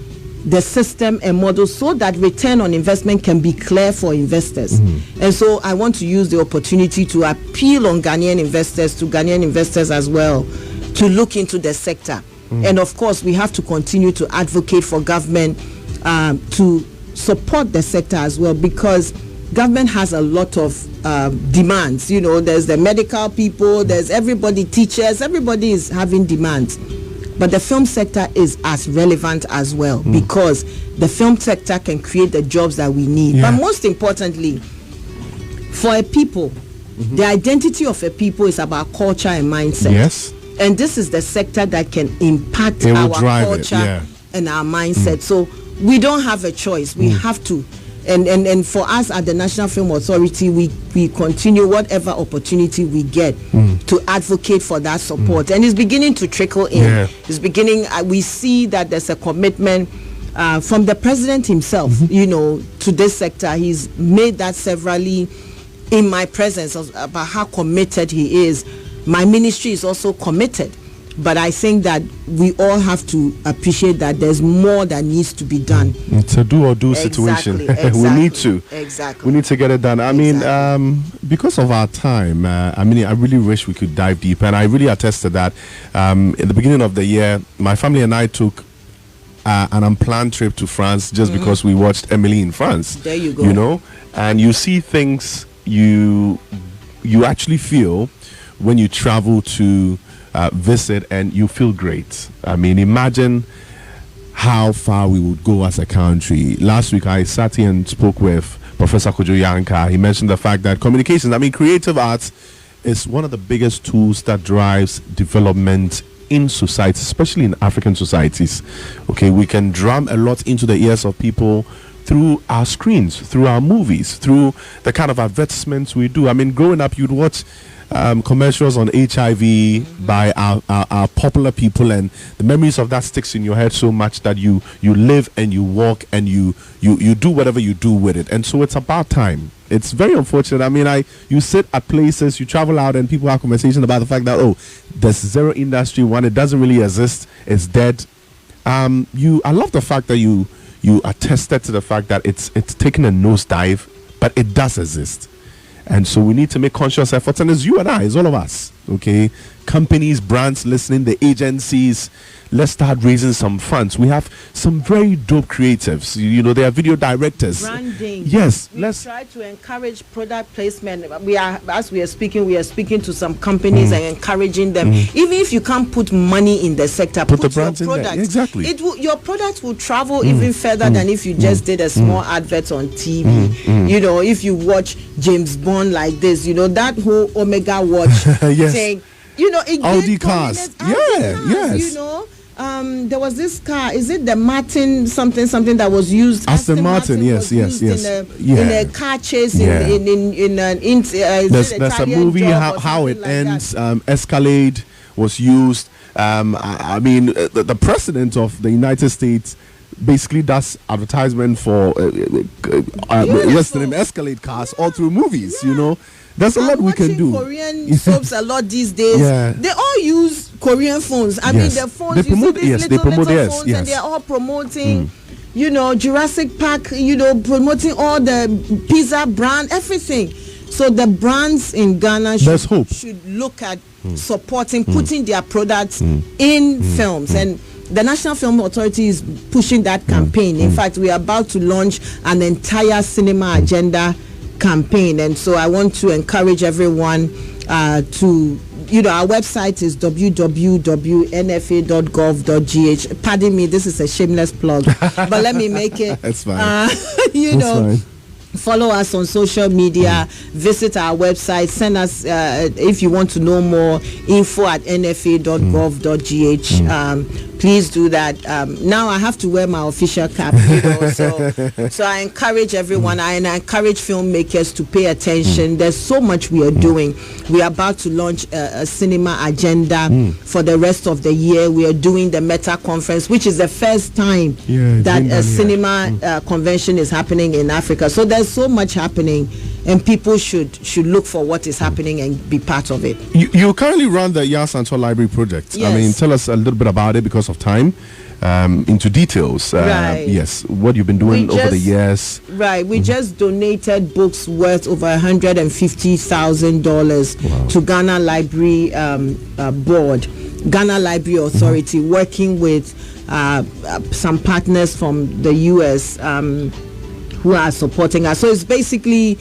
the system and model so that return on investment can be clear for investors. And so I want to use the opportunity to appeal on Ghanaian investors as well, to look into the sector. And of course, we have to continue to advocate for government to support the sector as well, because government has a lot of demands. You know, there's the medical people, there's everybody, teachers, everybody is having demands. But the film sector is as relevant as well, because the film sector can create the jobs that we need. But most importantly, for a people, the identity of a people is about culture and mindset. And this is the sector that can impact our culture and our mindset. So we don't have a choice. We have to. And for us at the National Film Authority, we continue whatever opportunity we get to advocate for that support. And it's beginning to trickle in. It's beginning, we see that there's a commitment from the president himself, you know, to this sector. He's made that severally in my presence about how committed he is. My ministry is also committed. But I think that we all have to appreciate that there's more that needs to be done. It's a do or do situation. Exactly. We need to. Exactly. We need to get it done. I mean, because of our time, I really wish we could dive deep. And I really attest to that. In the beginning of the year, my family and I took an unplanned trip to France just because we watched Emily in France. There you go. You know, and you see things you actually feel when you travel to visit, and you feel great. I mean, imagine how far we would go as a country. Last week, I sat here and spoke with Professor Kojo Yanka. He mentioned the fact that communications, creative arts is one of the biggest tools that drives development in society, especially in African societies. Okay, we can drum a lot into the ears of people through our screens, through our movies, through the kind of advertisements we do. I mean, growing up, you'd watch commercials on HIV by our popular people, and the memories of that sticks in your head so much that you live and you walk and you do whatever you do with it. And so it's about time. It's very unfortunate. I mean, you sit at places, you travel out, and people have conversations about the fact that there's zero industry. One, it doesn't really exist. It's dead. I love the fact that you attested to the fact that it's taken a nosedive, but it does exist. And so we need to make conscious efforts, and it's you and I, it's all of us, okay? Companies, brands listening, the agencies, let's start raising some funds. We have some very dope creatives. They are video directors. Branding. Yes. Let's try to encourage product placement. As we are speaking to some companies and encouraging them. Even if you can't put money in the sector, put the brands your product. In there. Exactly. Your product will travel even further than if you just did a small advert on TV. If you watch James Bond like this, that whole Omega watch yes. thing. It Audi cars. Yes. There was this car. Is it the Martin something that was used? Aston Martin. Yes. In a car chase. There's a movie how it ends. Escalade was used. The president of the United States basically does advertisement for Escalade cars all through movies. There's a lot we can do. Korean soaps a lot these days. Yeah. They all use Korean phones. The phones, they promote, they promote phones, and they're all promoting, Jurassic Park, promoting all the pizza brand, everything. So the brands in Ghana should look at supporting, putting their products in films. And the National Film Authority is pushing that campaign. In fact, we are about to launch an entire cinema agenda campaign, and so I want to encourage everyone to our website is www.nfa.gov.gh. Pardon me, this is a shameless plug, but let me make it. That's fine. Fine. Follow us on social media, visit our website, send us if you want to know more, info@nfa.gov.gh. Please do that. Now I have to wear my official cap, so I encourage everyone, and I encourage filmmakers to pay attention. There's so much we are doing. We are about to launch a cinema agenda for the rest of the year. We are doing the Meta Conference, which is the first time that a cinema convention is happening in Africa. So there's so much happening, and people should look for what is happening and be part of it. You currently run the Asantewa Library project. Yes. Tell us a little bit about it because of time. Into details. Right. Yes, what you've been doing over the years. Right. We just donated books worth over $150,000 to Ghana Library Board, Ghana Library Authority, working with some partners from the US who are supporting us. So it's basically,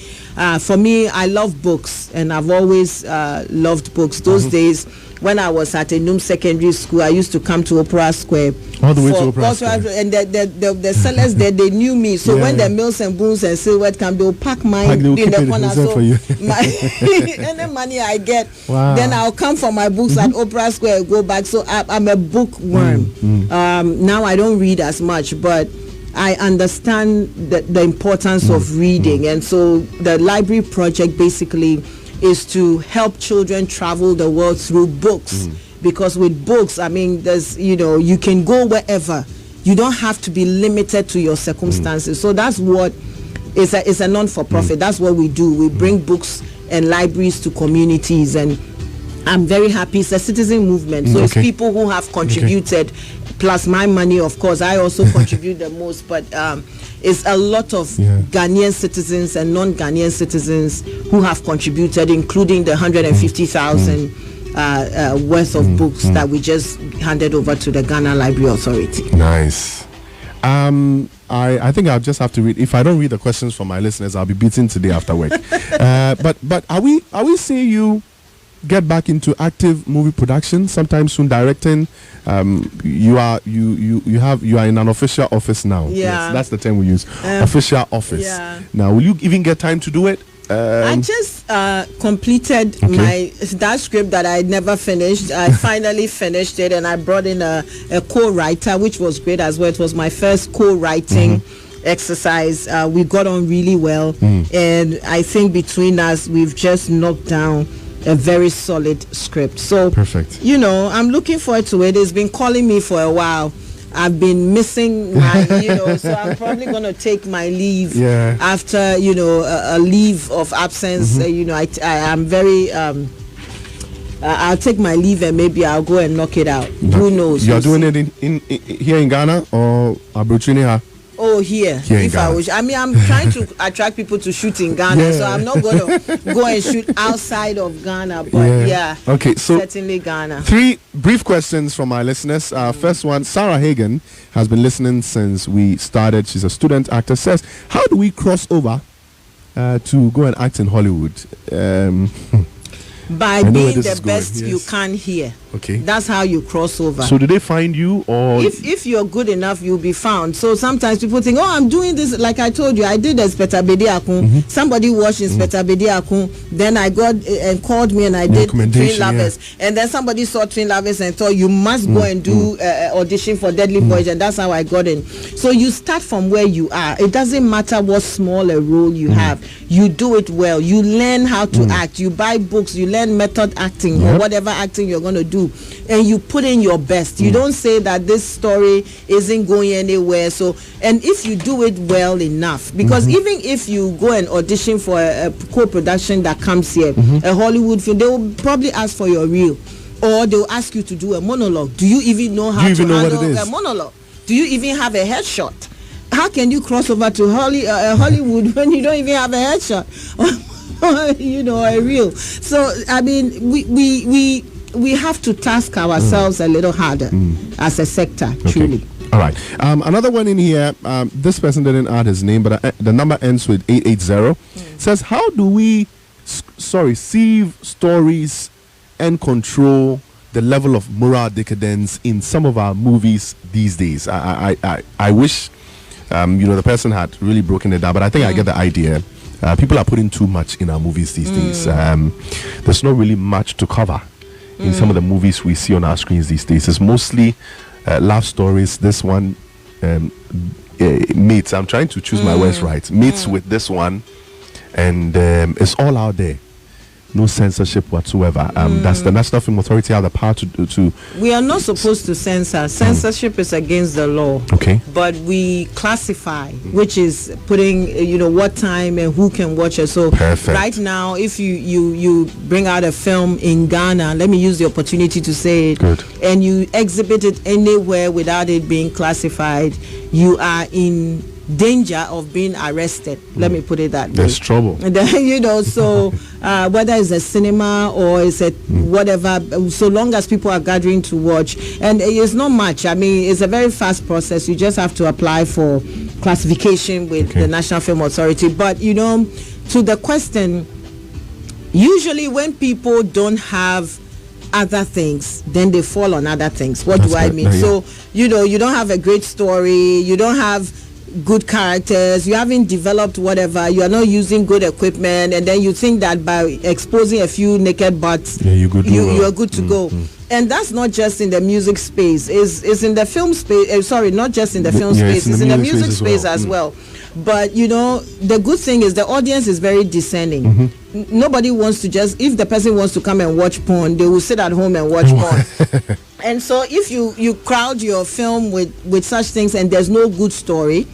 for me, I love books, and I've always loved books. Those days, when I was at Enum Secondary School, I used to come to Opera Square. All the way to Opera Square. And the sellers there, they knew me. So when the Mills and Boons and Silhouette come, they'll pack mine in the corner. So any money I get, then I'll come for my books at Opera Square and go back. So I'm a bookworm. Now I don't read as much, but I understand the importance of reading. And so the library project basically is to help children travel the world through books, because with books, there's you can go wherever. You don't have to be limited to your circumstances. So that's what it's a non-for-profit. That's what we do. We bring books and libraries to communities, and I'm very happy. It's a citizen movement, so it's people who have contributed, plus my money, of course. I also contribute the most, but it's a lot of Ghanaian citizens and non-Ghanaian citizens who have contributed, including the 150,000 worth of books that we just handed over to the Ghana Library Authority. Nice. I think I'll just have to read. If I don't read the questions from my listeners, I'll be beaten today after work. But are we seeing you get back into active movie production sometime soon, directing? You are in an official office now. Yes, that's the term we use. Official office. Yeah. Now, will you even get time to do it? I just completed that script that I never finished. I finally finished it, and I brought in a co-writer, which was great as well. It was my first co-writing exercise. We got on really well, and I think between us, we've just knocked down a very solid script. So perfect. I'm looking forward to it. It's been calling me for a while. I've been missing my, so I'm probably going to take my leave after, a leave of absence. I'm very, I'll take my leave and maybe I'll go and knock it out. Who knows? You're doing it in here in Ghana or Abuchiniha? Oh, here if I wish. I mean, I'm trying to attract people to shoot in Ghana, so I'm not going to go and shoot outside of Ghana. But okay, so certainly Ghana. 3 brief questions from our listeners. First one, Sarah Hagen has been listening since we started. She's a student actor. Says, how do we cross over to go and act in Hollywood? By being the best you can here. Okay. That's how you cross over. So do they find you, or if you're good enough, you'll be found. So sometimes people think, I'm doing this, like I told you, I did Inspector Bediakun. Somebody watched Inspector Bediakun. Then I got and called me and I did Twin Lovers. And then somebody saw Twin Lovers and thought you must go and do audition for Deadly Boys, and that's how I got in. So you start from where you are. It doesn't matter what small a role you have. You do it well. You learn how to act. You buy books. You learn method acting or whatever acting you're going to do, and you put in your best. You don't say that this story isn't going anywhere. So, and if you do it well enough, because even if you go and audition for a co-production that comes here, a Hollywood film, they will probably ask for your reel, or they'll ask you to do a monologue. Do you even know how to handle a monologue? Do you even have a headshot? How can you cross over to Hollywood when you don't even have a headshot? A reel. So I mean, we have to task ourselves a little harder as a sector. Truly. All right. Another one in here. This person didn't add his name, but the number ends with 880. Says, how do we sieve stories and control the level of moral decadence in some of our movies these days? I wish the person had really broken it down, but I think I get the idea. People are putting too much in our movies these days. There's not really much to cover in some of the movies we see on our screens these days. It's mostly love stories. This one, mates. I'm trying to choose my words right. Mates with this one, and it's all out there. No censorship whatsoever. That's the National Film Authority have the power to. We are not supposed to censor. Censorship is against the law. Okay. But we classify, which is putting, what time and who can watch it. So perfect. Right now, if you bring out a film in Ghana, let me use the opportunity to say it. Good. And you exhibit it anywhere without it being classified, you are in danger of being arrested. Let me put it that way. There's trouble. So whether it's a cinema or it's a whatever, so long as people are gathering to watch, and it's not much. I mean, it's a very fast process. You just have to apply for classification with the National Film Authority. But to the question, usually when people don't have other things, then they fall on other things. What do I mean? So you don't have a great story, you don't have good characters, you haven't developed whatever, you are not using good equipment, and then you think that by exposing a few naked butts, you are good to go. And that's not just in the music space, it's in the film space, not just in the film space, it's in the music space as well. But the good thing is the audience is very discerning. Nobody wants to if the person wants to come and watch porn, they will sit at home and watch porn. And so if you crowd your film with such things and there's no good story,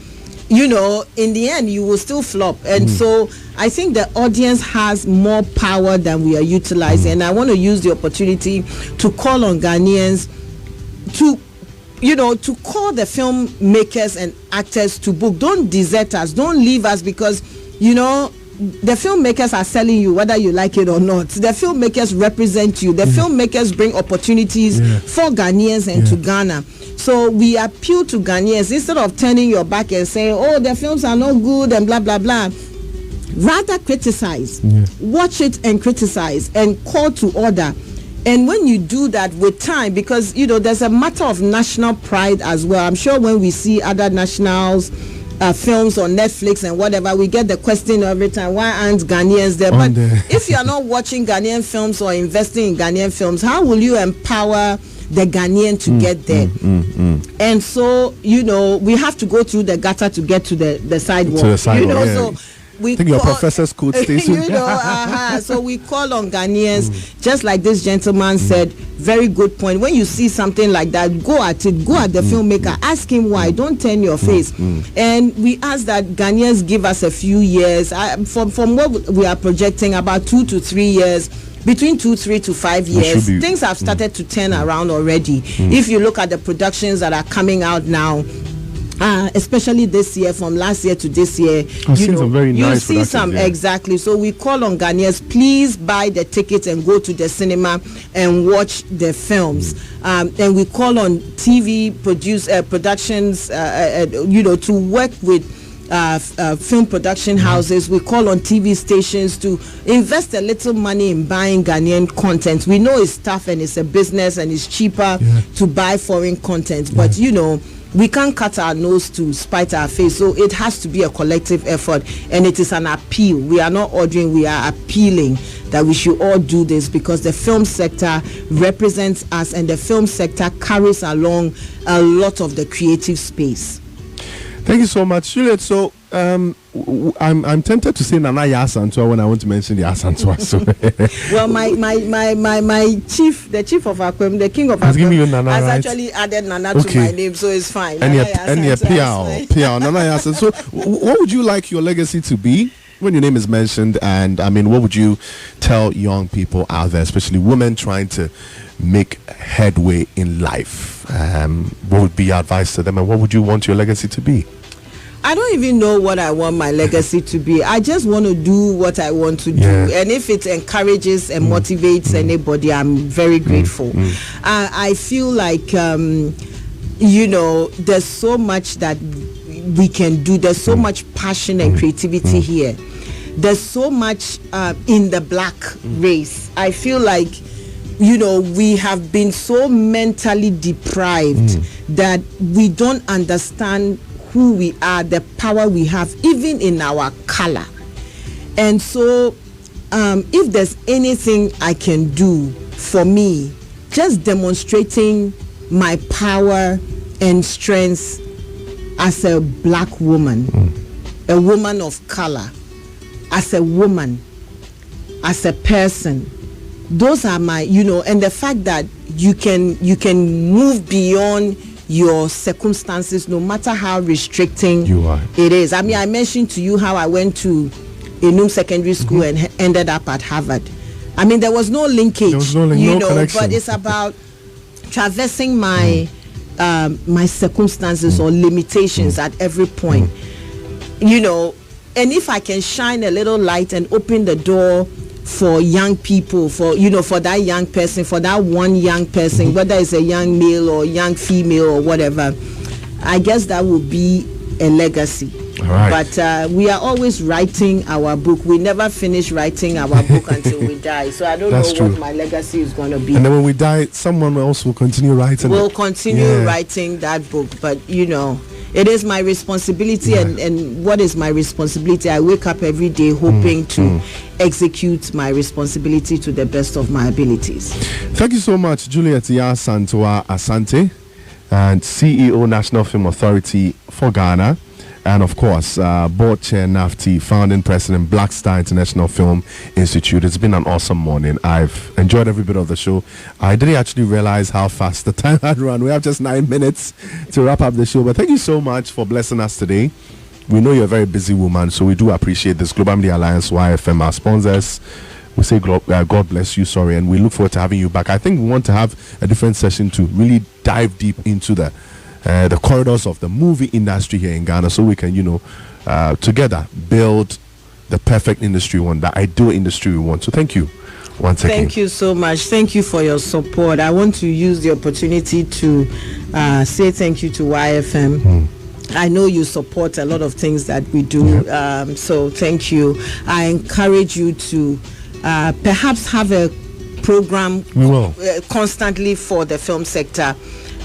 in the end, you will still flop. And so I think the audience has more power than we are utilizing. And I want to use the opportunity to call on Ghanaians to call the filmmakers and actors to book. Don't desert us. Don't leave us because, the filmmakers are selling you whether you like it or not. The filmmakers represent you. The filmmakers bring opportunities for Ghanaians and to Ghana. So we appeal to Ghanaians, instead of turning your back and saying, oh, the films are not good and blah, blah, blah. Rather criticize. Watch it and criticize and call to order. And when you do that with time, because, there's a matter of national pride as well. I'm sure when we see other nationals, films on Netflix and whatever, we get the question every time, why aren't Ghanaians there? But if you are not watching Ghanaian films or investing in Ghanaian films, how will you empower the Ghanaian to get there? And so, we have to go through the gutter to get to the sidewalk. To the sidewalk, so I think your professor's quote stays. So we call on Ghanaians, just like this gentleman said. Very good point. When you see something like that, go at it. Go at the filmmaker. Ask him why. Don't turn your face. And we ask that Ghanaians give us a few years. From what we are projecting, about 2 to 3 years. Between 3 to 5 years, things have started to turn around already. If you look at the productions that are coming out now, especially this year, from last year to this year, you see some exactly. So we call on Ghanaians, please buy the tickets and go to the cinema and watch the films. And we call on TV productions, to work with film production houses. We call on TV stations to invest a little money in buying Ghanaian content. We know it's tough and it's a business and it's cheaper to buy foreign content, but we can't cut our nose to spite our face. So it has to be a collective effort, and it is an appeal. We are not ordering, we are appealing that we should all do this, because the film sector represents us and the film sector carries along a lot of the creative space. Thank you so much, Juliet. So I'm tempted to say Nana Asantewa when I want to mention the Asantewa. So well, my chief, the chief of Akwem, the king of has Akwem, given you Nana, has right? Actually added Nana to my name, so it's fine. And Piao, Nana Asantewa. So what would you like your legacy to be when your name is mentioned? And I mean, what would you tell young people out there, especially women trying to make headway in life? What would be your advice to them, and what would you want your legacy to be? I don't even know what I want my legacy to be. I just want to do what I want to do. And if it encourages and motivates anybody, I'm very grateful. I feel like, there's so much that we can do. There's so much passion and creativity here. There's so much in the black race. I feel like, we have been so mentally deprived that we don't understand who we are, the power we have, even in our color. And so if there's anything I can do for me, just demonstrating my power and strength as a black woman, a woman of color, as a woman, as a person. Those are my, and the fact that you can move beyond your circumstances, no matter how restricting it is. I mean, I mentioned to you how I went to Enum Secondary School and ended up at Harvard. I mean, there was no linkage, but it's about traversing my my circumstances or limitations at every point. And if I can shine a little light and open the door for young people, for that young person, for that one young person, whether it's a young male or young female or whatever, I guess that will be a legacy. All right. But we are always writing our book. We never finish writing our book until we die. So I don't know what my legacy is going to be. And then when we die, someone else will continue writing. We'll continue writing that book. But it is my responsibility, and what is my responsibility? I wake up every day hoping to execute my responsibility to the best of my abilities. Thank you so much, Juliet Asantewa Asante, and CEO National Film Authority for Ghana, and of course board chair NAFTI, founding president Black Star International Film Institute. It's been an awesome morning. I've enjoyed every bit of the show. I didn't actually realize how fast the time had run. We have just 9 minutes to wrap up the show, but thank you so much for blessing us today we know you're a very busy woman, so we do appreciate this. Global Media Alliance, YFM, our sponsors. We say God bless you, and we look forward to having you back. I think we want to have a different session to really dive deep into the corridors of the movie industry here in Ghana, so we can, together build the perfect industry we want, the ideal industry we want. So thank you once again. Thank you so much. Thank you for your support. I want to use the opportunity to say thank you to YFM. I know you support a lot of things that we do, so thank you. I encourage you to perhaps have a program constantly for the film sector.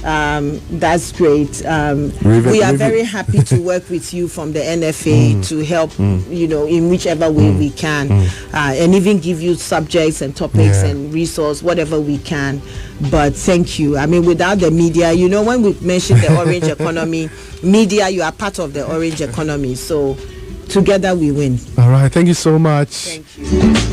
That's great. We are very happy to work with you from the NFA to help, in whichever way we can, and even give you subjects and topics and resource, whatever we can. But thank you. I mean, without the media, when we mentioned the orange economy, media, you are part of the orange economy. So together we win. All right. Thank you so much. Thank you.